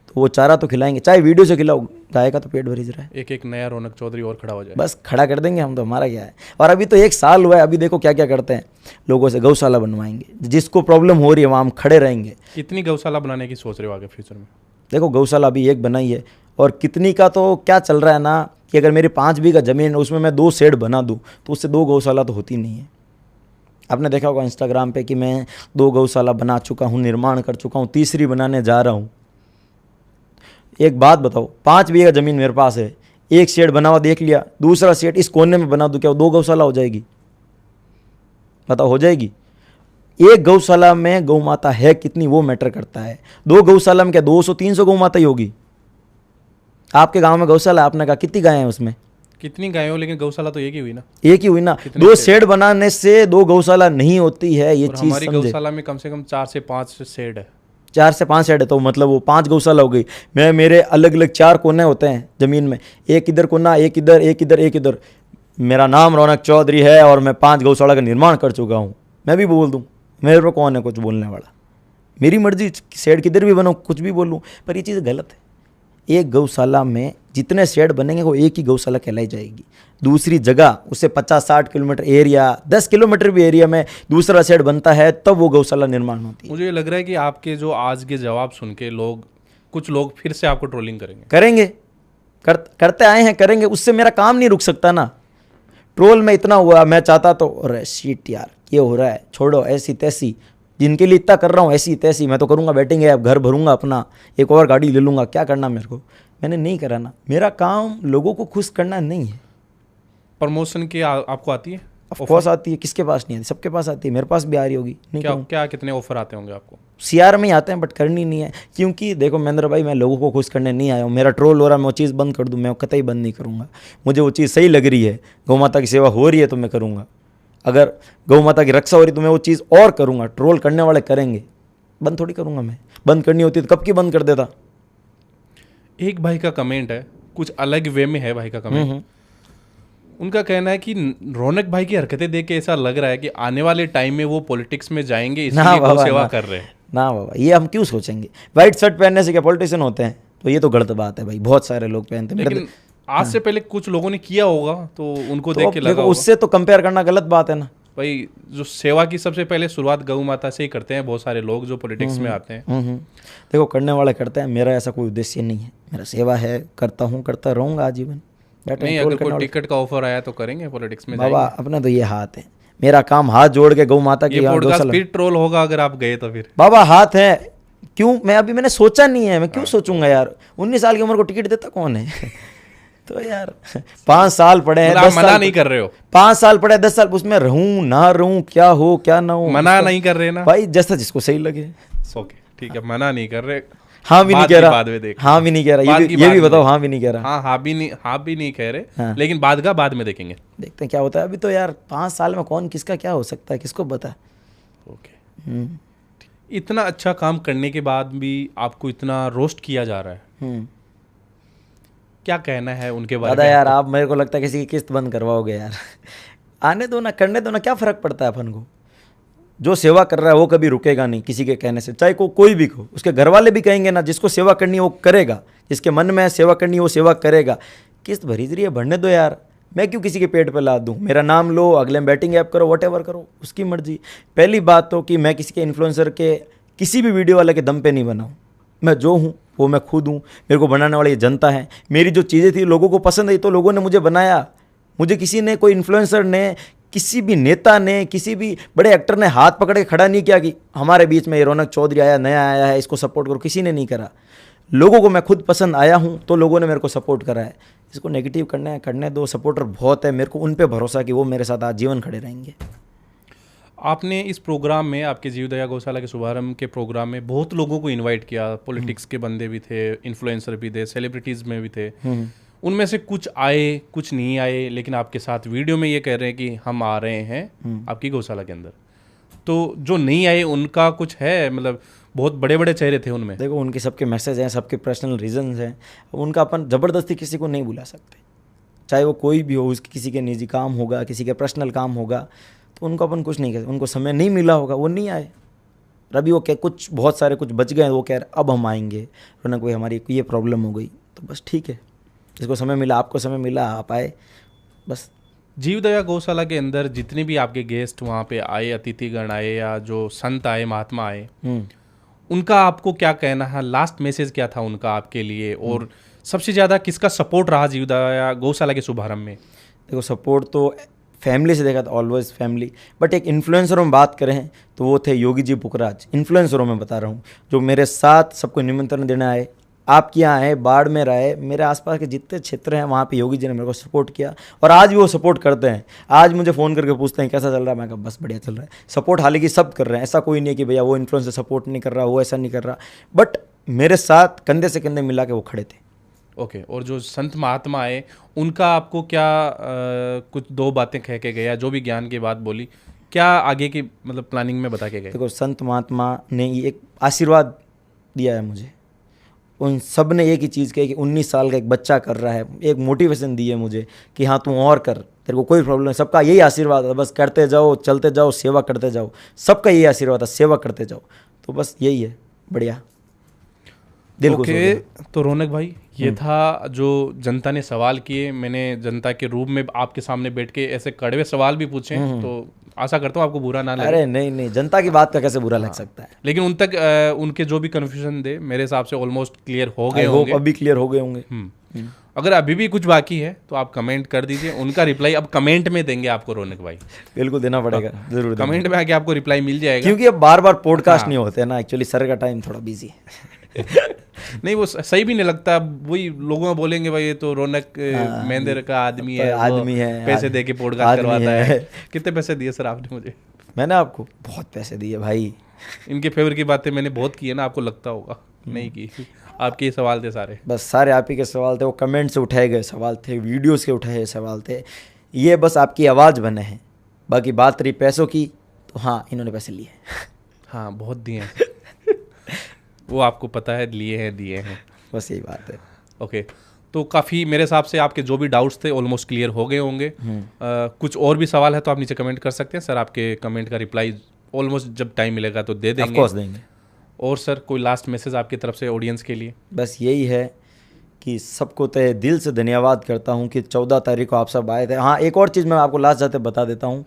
तो वो चारा तो खिलाएंगे, चाहे वीडियो से खिलाओ, गाय का तो पेट भर ही रहा है। एक नया रौनक चौधरी और खड़ा हो जाए, बस खड़ा कर देंगे हम, तो हमारा क्या है। और अभी तो 1 साल हुआ है, अभी देखो क्या क्या करते हैं, लोगों से गौशाला बनवाएंगे, जिसको प्रॉब्लम हो रही है वहाँ हम खड़े रहेंगे। कितनी गौशाला बनाने की सोच रहे हो आगे फ्यूचर में? देखो गौशाला अभी एक बनाई है, और कितनी का तो क्या चल रहा है ना कि अगर मेरी 5 बीघा ज़मीन है उसमें मैं 2 शेड बना दूँ तो उससे 2 गौशाला तो होती नहीं है। आपने देखा होगा इंस्टाग्राम पे कि मैं 2 गौशाला बना चुका हूँ, निर्माण कर चुका हूँ, तीसरी बनाने जा रहा हूँ। एक बात बताओ, 5 बीघा ज़मीन मेरे पास है, एक शेड बना हुआ देख लिया, दूसरा शेड इस कोने में बना दूँ, क्या 2 गौशाला हो जाएगी? बताओ हो जाएगी? एक गौशाला में गौ माता है कितनी वो मैटर करता है। 2 गौशाला में क्या 200-300 गौ माता ही होगी? आपके गांव में गौशाला, आपने कहा कितनी गायें हैं उसमें? कितनी गायें हो, लेकिन गौशाला तो एक ही हुई ना। एक ही हुई ना। 2 शेड बनाने से 2 गौशाला नहीं होती है, ये चीज हमारी समझे। गौशाला में कम से कम 4 से 5 शेड है। 4 से 5 शेड है, तो मतलब वो 5 गौशाला हो गई। मेरे अलग अलग 4 कोने होते हैं जमीन में, एक इधर कोना, एक इधर, एक इधर, एक इधर। मेरा नाम रौनक चौधरी है और मैं 5 गौशाला का निर्माण कर चुका हूँ। मैं भी बोल दूँ, मेरे पर कौन है कुछ बोलने वाला? मेरी मर्जी, शेड किधर भी बनाऊँ, कुछ भी बोलूँ, पर ये चीज़ गलत है। एक गौशाला में जितने शेड बनेंगे वो एक ही गौशाला कहलाई जाएगी। दूसरी जगह उससे 50-60 किलोमीटर एरिया, 10 किलोमीटर भी एरिया में दूसरा शेड बनता है, तब वो गौशाला निर्माण होती है। मुझे ये लग रहा है कि आपके जो आज के जवाब सुन के कुछ लोग फिर से आपको ट्रोलिंग करेंगे, करते आए हैं, करेंगे। उससे मेरा काम नहीं रुक सकता ना। ट्रोल में इतना हुआ, मैं चाहता तो अरे शीट यार ये हो रहा है, छोड़ो, ऐसी तैसी, जिनके लिए इतना कर रहा हूँ ऐसी तैसी, मैं तो करूँगा, बैटिंग है, अब घर भरूंगा अपना, एक और गाड़ी ले लूँगा, क्या करना मेरे को। मैंने नहीं करा ना। मेरा काम लोगों को खुश करना नहीं है। प्रमोशन की आपको आती है? ऑफकोर्स आती है, किसके पास नहीं आती, सबके पास आती है, मेरे पास भी आ रही होगी। नहीं क्या कितने ऑफर आते होंगे आपको? सीआर में ही आते हैं, बट करनी नहीं है। क्योंकि देखो महेंद्र भाई, मैं लोगों को खुश करने नहीं आया हूँ। मेरा ट्रोल हो रहा है, मैं वो चीज़ बंद कर दूँ, मैं कतई बंद नहीं करूँगा। मुझे वो चीज़ सही लग रही है, गौ माता की सेवा हो रही है तो मैं करूँगा। अगर गौ माता की रक्षा हो रही है तो मैं वो चीज़ और करूँगा। ट्रोल करने वाले करेंगे, बंद थोड़ी करूँगा मैं। बंद करनी होती तो कब की बंद कर देता। एक भाई का कमेंट है, कुछ अलग वे में है भाई का कमेंट। उनका कहना है कि रौनक भाई की हरकतें देख के ऐसा लग रहा है कि आने वाले टाइम में वो पॉलिटिक्स में जाएंगे, इसलिए गौ सेवा कर रहे हैं। ना बाबा, ये हम क्यों सोचेंगे? व्हाइट शर्ट पहनने से क्या पॉलिटिशियन होते हैं? तो ये तो गलत बात है भाई, बहुत सारे लोग पहनते हैं। लेकिन आज से पहले कुछ लोगों ने किया होगा तो उनको देख के लगा होगा। उससे तो कंपेयर करना गलत बात है ना भाई। जो सेवा की सबसे पहले शुरुआत गौ माता से ही करते हैं बहुत सारे लोग जो पॉलिटिक्स में आते हैं। देखो, करने वाले करते हैं, मेरा ऐसा कोई उद्देश्य नहीं है। मेरा सेवा है, करता हूँ, करता रहूँगा आजीवन। नहीं, अगर कोई टिकट का ऑफर आया तो करेंगे, पॉलिटिक्स में बाबा। अपना तो ये हाथ है, मेरा काम हाथ जोड़ के गौ माता की। पॉडकास्ट फिर ट्रोल होगा अगर आप गए तो फिर बाबा हाथ है। क्यों? मैंने सोचा नहीं है, मैं क्यों सोचूंगा यार? 19 साल की उम्र को टिकट देता कौन है? तो यार 5 साल पड़े हैं, 10 मना नहीं कर रहे हो? 5 साल पड़े, 10 साल, उसमें रहूं ना रहूं, क्या हो क्या ना हो, मना नहीं कर रहे ना भाई, जैसा जिसको सही लगे। ओके ठीक है, मना नहीं कर रहे। हाँ भी नहीं कह रहा, बाद में देख, हाँ भी नहीं कह रहा, ये भी बताओ। हाँ भी नहीं कह रहा, हाँ भी नहीं कह रहे, लेकिन बाद में देखेंगे, देखते हैं क्या होता है। अभी तो यार 5 साल में कौन किसका क्या हो सकता है, किसको पता। ओके, इतना अच्छा काम करने के बाद भी आपको इतना रोस्ट किया जा रहा है, क्या कहना है उनके बारे में? यार आप, मेरे को लगता है किसी की किस्त बंद करवाओगे यार। आने दो ना, करने दो ना, क्या फर्क पड़ता है अपन को। जो सेवा कर रहा है वो कभी रुकेगा नहीं किसी के कहने से, चाहे कोई भी को। उसके घर वाले भी कहेंगे ना, जिसको सेवा करनी है वो करेगा, जिसके मन में है सेवा करनी है वो सेवा करेगा। किस्त भरी रही है, भरने दो यार। मैं क्यों किसी के पेट पे लाद दूँ? मेरा नाम लो, अगले में बैटिंग ऐप करो, व्हाटएवर करो, उसकी मर्जी। पहली बात तो कि मैं किसी के इन्फ्लुएंसर के, किसी भी वीडियो वाले के दम पे नहीं बनाऊँ। मैं जो हूँ वो मैं खुद हूँ। मेरे को बनाने वाली ये जनता है। मेरी जो चीज़ें थी लोगों को पसंद आई तो लोगों ने मुझे बनाया। मुझे किसी ने, कोई इन्फ्लुएंसर ने, किसी भी नेता ने, किसी भी बड़े एक्टर ने हाथ पकड़ के खड़ा नहीं किया कि हमारे बीच में ये रौनक चौधरी आया, नया आया है, इसको सपोर्ट करो। किसी ने नहीं करा। लोगों को मैं खुद पसंद आया हूँ तो लोगों ने मेरे को सपोर्ट करा है। इसको नेगेटिव करने दो। सपोर्टर बहुत है, मेरे को उन पे भरोसा कि वो मेरे साथ आजीवन खड़े रहेंगे। आपने इस प्रोग्राम में, आपके जीवदया गौशाला के शुभारंभ के प्रोग्राम में बहुत लोगों को इनवाइट किया। पॉलिटिक्स के बंदे भी थे, इन्फ्लुएंसर भी थे, सेलिब्रिटीज़ में भी थे। उनमें से कुछ आए, कुछ नहीं आए, लेकिन आपके साथ वीडियो में ये कह रहे हैं कि हम आ रहे हैं आपकी गौशाला के अंदर। तो जो नहीं आए उनका कुछ है, मतलब बहुत बड़े बड़े चेहरे थे उनमें। देखो, उनके सबके मैसेज हैं, सबके पर्सनल रीजंस हैं। उनका अपन ज़बरदस्ती किसी को नहीं बुला सकते, चाहे वो कोई भी हो। उसकी किसी के निजी काम होगा, किसी के पर्सनल काम होगा, तो उनको अपन कुछ नहीं कहते। उनको समय नहीं मिला होगा, वो नहीं आए। अभी वो कुछ बहुत सारे कुछ बच गए, वो कह रहे अब हम आएंगे, रौनक भाई हमारी ये प्रॉब्लम हो गई, तो बस ठीक है। जिसको समय मिला, आपको समय मिला, आप आए बस। जीवदया गौशाला के अंदर जितने भी आपके गेस्ट वहाँ पे आए, अतिथिगण आए या जो संत आए, महात्मा आए, उनका आपको क्या कहना है? लास्ट मैसेज क्या था उनका आपके लिए? और सबसे ज़्यादा किसका सपोर्ट रहा जीवदया गौशाला के शुभारंभ में? देखो, सपोर्ट तो फैमिली से देखा तो ऑलवेज फैमिली, बट एक इन्फ्लुएंसरों में बात करें तो वो थे योगी जी पुखराज। इन्फ्लुएंसरों में बता रहा हूँ, जो मेरे साथ सबको निमंत्रण देने आए। आपके यहाँ आए, बाड़मेर आए, मेरे आसपास के जितने क्षेत्र हैं वहाँ पे योगी जी ने मेरे को सपोर्ट किया, और आज भी वो सपोर्ट करते हैं। आज मुझे फ़ोन करके पूछते हैं कैसा चल रहा है, मैं कहा बस बढ़िया चल रहा है। सपोर्ट हालांकि सब कर रहे हैं, ऐसा कोई नहीं है कि भैया वो इन्फ्लुएंसर सपोर्ट नहीं कर रहा, वो ऐसा नहीं कर रहा, बट मेरे साथ कंधे से कंधे मिला के वो खड़े थे। ओके, और जो संत महात्मा आए उनका आपको क्या कुछ 2 बातें कह के गया, जो भी ज्ञान की बात बोली, क्या आगे की मतलब प्लानिंग में बता के गए? देखो, संत महात्मा ने ये एक आशीर्वाद दिया है मुझे। उन सब ने एक ही चीज़ कही कि 19 साल का एक बच्चा कर रहा है, एक मोटिवेशन दी है मुझे कि हाँ तू और कर, तेरे को कोई प्रॉब्लम नहीं। सबका यही आशीर्वाद है, बस करते जाओ, चलते जाओ, सेवा करते जाओ। सबका यही आशीर्वाद है, सेवा करते जाओ। तो बस यही है, बढ़िया, दिल खुश हो गया। तो रौनक भाई ये था जो जनता ने सवाल किए, मैंने जनता के रूप में आपके सामने बैठ के ऐसे कड़वे सवाल भी पूछे, तो आशा करता हूँ आपको बुरा ना लगे। अरे नहीं नहीं, जनता की बात का कैसे बुरा लग सकता है। लेकिन उन तक उनके जो भी कन्फ्यूजन थे मेरे हिसाब से ऑलमोस्ट क्लियर हो गए आई होप होंगे। अभी क्लियर हो गए होंगे। अगर अभी भी कुछ बाकी है तो आप कमेंट कर दीजिए, उनका रिप्लाई अब कमेंट में देंगे आपको रौनक भाई। बिल्कुल देना पड़ेगा, जरूर देना। कमेंट में आके आपको रिप्लाई मिल जाएगा, क्योंकि अब बार बार पॉडकास्ट नहीं होते ना, एक्चुअली सर का टाइम थोड़ा बिजी है। नहीं वो सही भी नहीं लगता। वही लोगों बोलेंगे भाई ये तो रौनक महेंद्र का आदमी है, आदमी है, पैसे दे के पॉडकास्ट करवाता है। कितने पैसे दिए सर आपने मुझे? मैंने आपको बहुत पैसे दिए भाई। इनके फेवर की बातें मैंने बहुत की है ना, आपको लगता होगा नहीं की। आपके ही सवाल थे सारे, बस सारे आप ही के सवाल थे, वो कमेंट से उठाए गए सवाल थे, वीडियोस के उठाए सवाल थे, ये बस आपकी आवाज़ बने हैं। बाकी बात रही पैसों की, तो हाँ इन्होंने पैसे लिए। हाँ बहुत दिए हैं। वो आपको पता है, लिए हैं दिए हैं, बस यही बात है। ओके तो काफ़ी मेरे हिसाब से आपके जो भी डाउट्स थे ऑलमोस्ट क्लियर हो गए होंगे। कुछ और भी सवाल है तो आप नीचे कमेंट कर सकते हैं सर, आपके कमेंट का रिप्लाई ऑलमोस्ट जब टाइम मिलेगा तो दे देंगे। ऑफ कोर्स देंगे। और सर कोई लास्ट मैसेज आपकी तरफ से ऑडियंस के लिए? बस यही है कि सबको तहे दिल से धन्यवाद करता हूँ कि 14 तारीख को आप सब आए थे। हाँ एक और चीज़ मैं आपको लास्ट जाते बता देता हूँ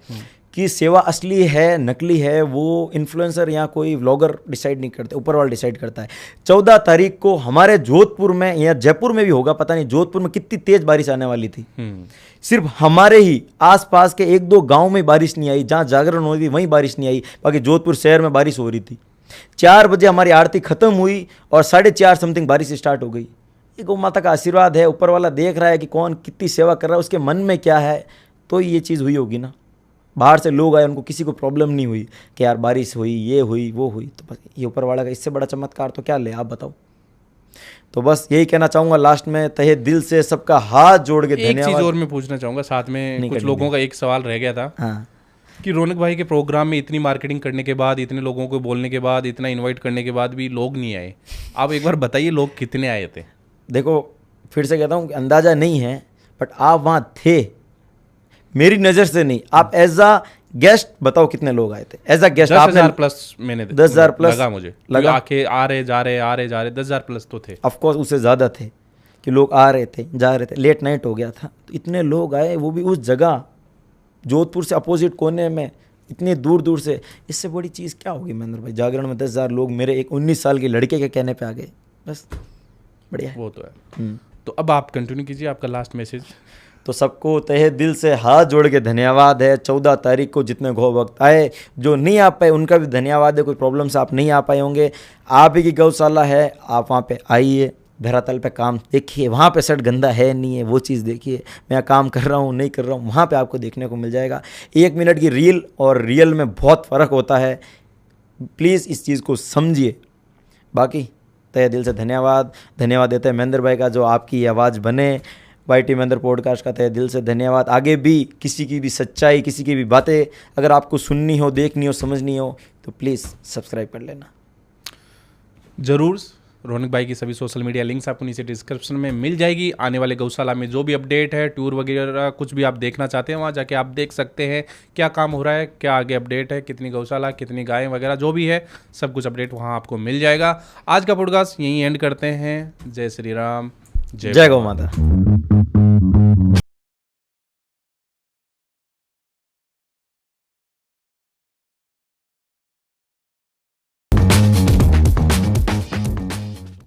कि सेवा असली है नकली है वो इन्फ्लुएंसर या कोई व्लॉगर डिसाइड नहीं करते, ऊपर वाला डिसाइड करता है। 14 तारीख को हमारे जोधपुर में या जयपुर में भी होगा, पता नहीं जोधपुर में कितनी तेज बारिश आने वाली थी। सिर्फ हमारे ही आसपास के 1-2 गांव में बारिश नहीं आई, जहाँ जागरण हो रही थी वहीं बारिश नहीं आई, बाकी जोधपुर शहर में बारिश हो रही थी। 4 बजे हमारी आरती खत्म हुई और 4:30 समथिंग बारिश स्टार्ट हो गई। ये गौ माता का आशीर्वाद है, ऊपर वाला देख रहा है कि कौन कितनी सेवा कर रहा है, उसके मन में क्या है, तो ये चीज़ हुई होगी ना। बाहर से लोग आए, उनको किसी को प्रॉब्लम नहीं हुई कि यार बारिश हुई, ये हुई, वो हुई, तो बस ये ऊपर वाला का इससे बड़ा चमत्कार तो क्या ले, आप बताओ। तो बस यही कहना चाहूँगा लास्ट में, तहे दिल से सबका हाथ जोड़ के धन्यवाद। एक चीज़ और मैं पूछना चाहूँगा साथ में, कुछ लोगों का एक सवाल रह गया था। हाँ कि रौनक भाई के प्रोग्राम में इतनी मार्केटिंग करने के बाद, इतने लोगों को बोलने के बाद, इतना इनवाइट करने के बाद भी लोग नहीं आए। आप एक बार बताइए लोग कितने आए थे? देखो फिर से कहता हूँ कि अंदाज़ा नहीं है, बट आप वहाँ थे, मेरी नज़र से नहीं, आप एज अ गेस्ट बताओ कितने लोग आए थे। एज अ गेस्ट 10,000 प्लस मैंने 10,000 प्लस लगा मुझे, लगा। आके आ रहे जा रहे आ रहे जा रहे 10,000 प्लस तो थे। ऑफकोर्स उससे ज़्यादा थे कि लोग आ रहे थे जा रहे थे, लेट नाइट हो गया था, तो इतने लोग आए, वो भी उस जगह जोधपुर से अपोजिट कोने में, इतनी दूर दूर से। इससे बड़ी चीज़ क्या होगी महेंद्र भाई? जागरण में 10,000 लोग मेरे एक 19 साल के लड़के के कहने पे आ गए, बस बढ़िया। वो तो है। तो अब आप कंटिन्यू कीजिए आपका लास्ट मैसेज। तो सबको तहे दिल से हाथ जोड़ के धन्यवाद है। 14 तारीख को जितने गौ भक्त आए, जो नहीं आ पाए उनका भी धन्यवाद है। कोई प्रॉब्लम से आप नहीं आ पाए होंगे, आप ही की गौशाला है, आप वहाँ पे आइए, धरातल पे काम देखिए, वहाँ पे सट गंदा है नहीं है वो चीज़ देखिए। मैं काम कर रहा हूँ नहीं कर रहा हूँ, वहाँ पे आपको देखने को मिल जाएगा। 1 मिनट की रील और रियल में बहुत फ़र्क होता है, प्लीज़ इस चीज़ को समझिए। बाकी तहे दिल से धन्यवाद देते हैं महेंद्र भाई का, जो आपकी आवाज़ बने। YT महेंद्र पॉडकास्ट का तहे दिल से धन्यवाद। आगे भी किसी की भी सच्चाई, किसी की भी बातें अगर आपको सुननी हो, देखनी हो, समझनी हो, तो प्लीज़ सब्सक्राइब कर लेना ज़रूर। रौनक भाई की सभी सोशल मीडिया लिंक्स आपको नीचे डिस्क्रिप्शन में मिल जाएगी। आने वाले गौशाला में जो भी अपडेट है, टूर वगैरह कुछ भी आप देखना चाहते हैं, वहाँ जाके आप देख सकते हैं क्या काम हो रहा है, क्या आगे अपडेट है, कितनी गौशाला, कितनी गायें वगैरह जो भी है, सब कुछ अपडेट वहाँ आपको मिल जाएगा। आज का पॉडकास्ट यहीं एंड करते हैं। जय श्री राम, जय गौ माता।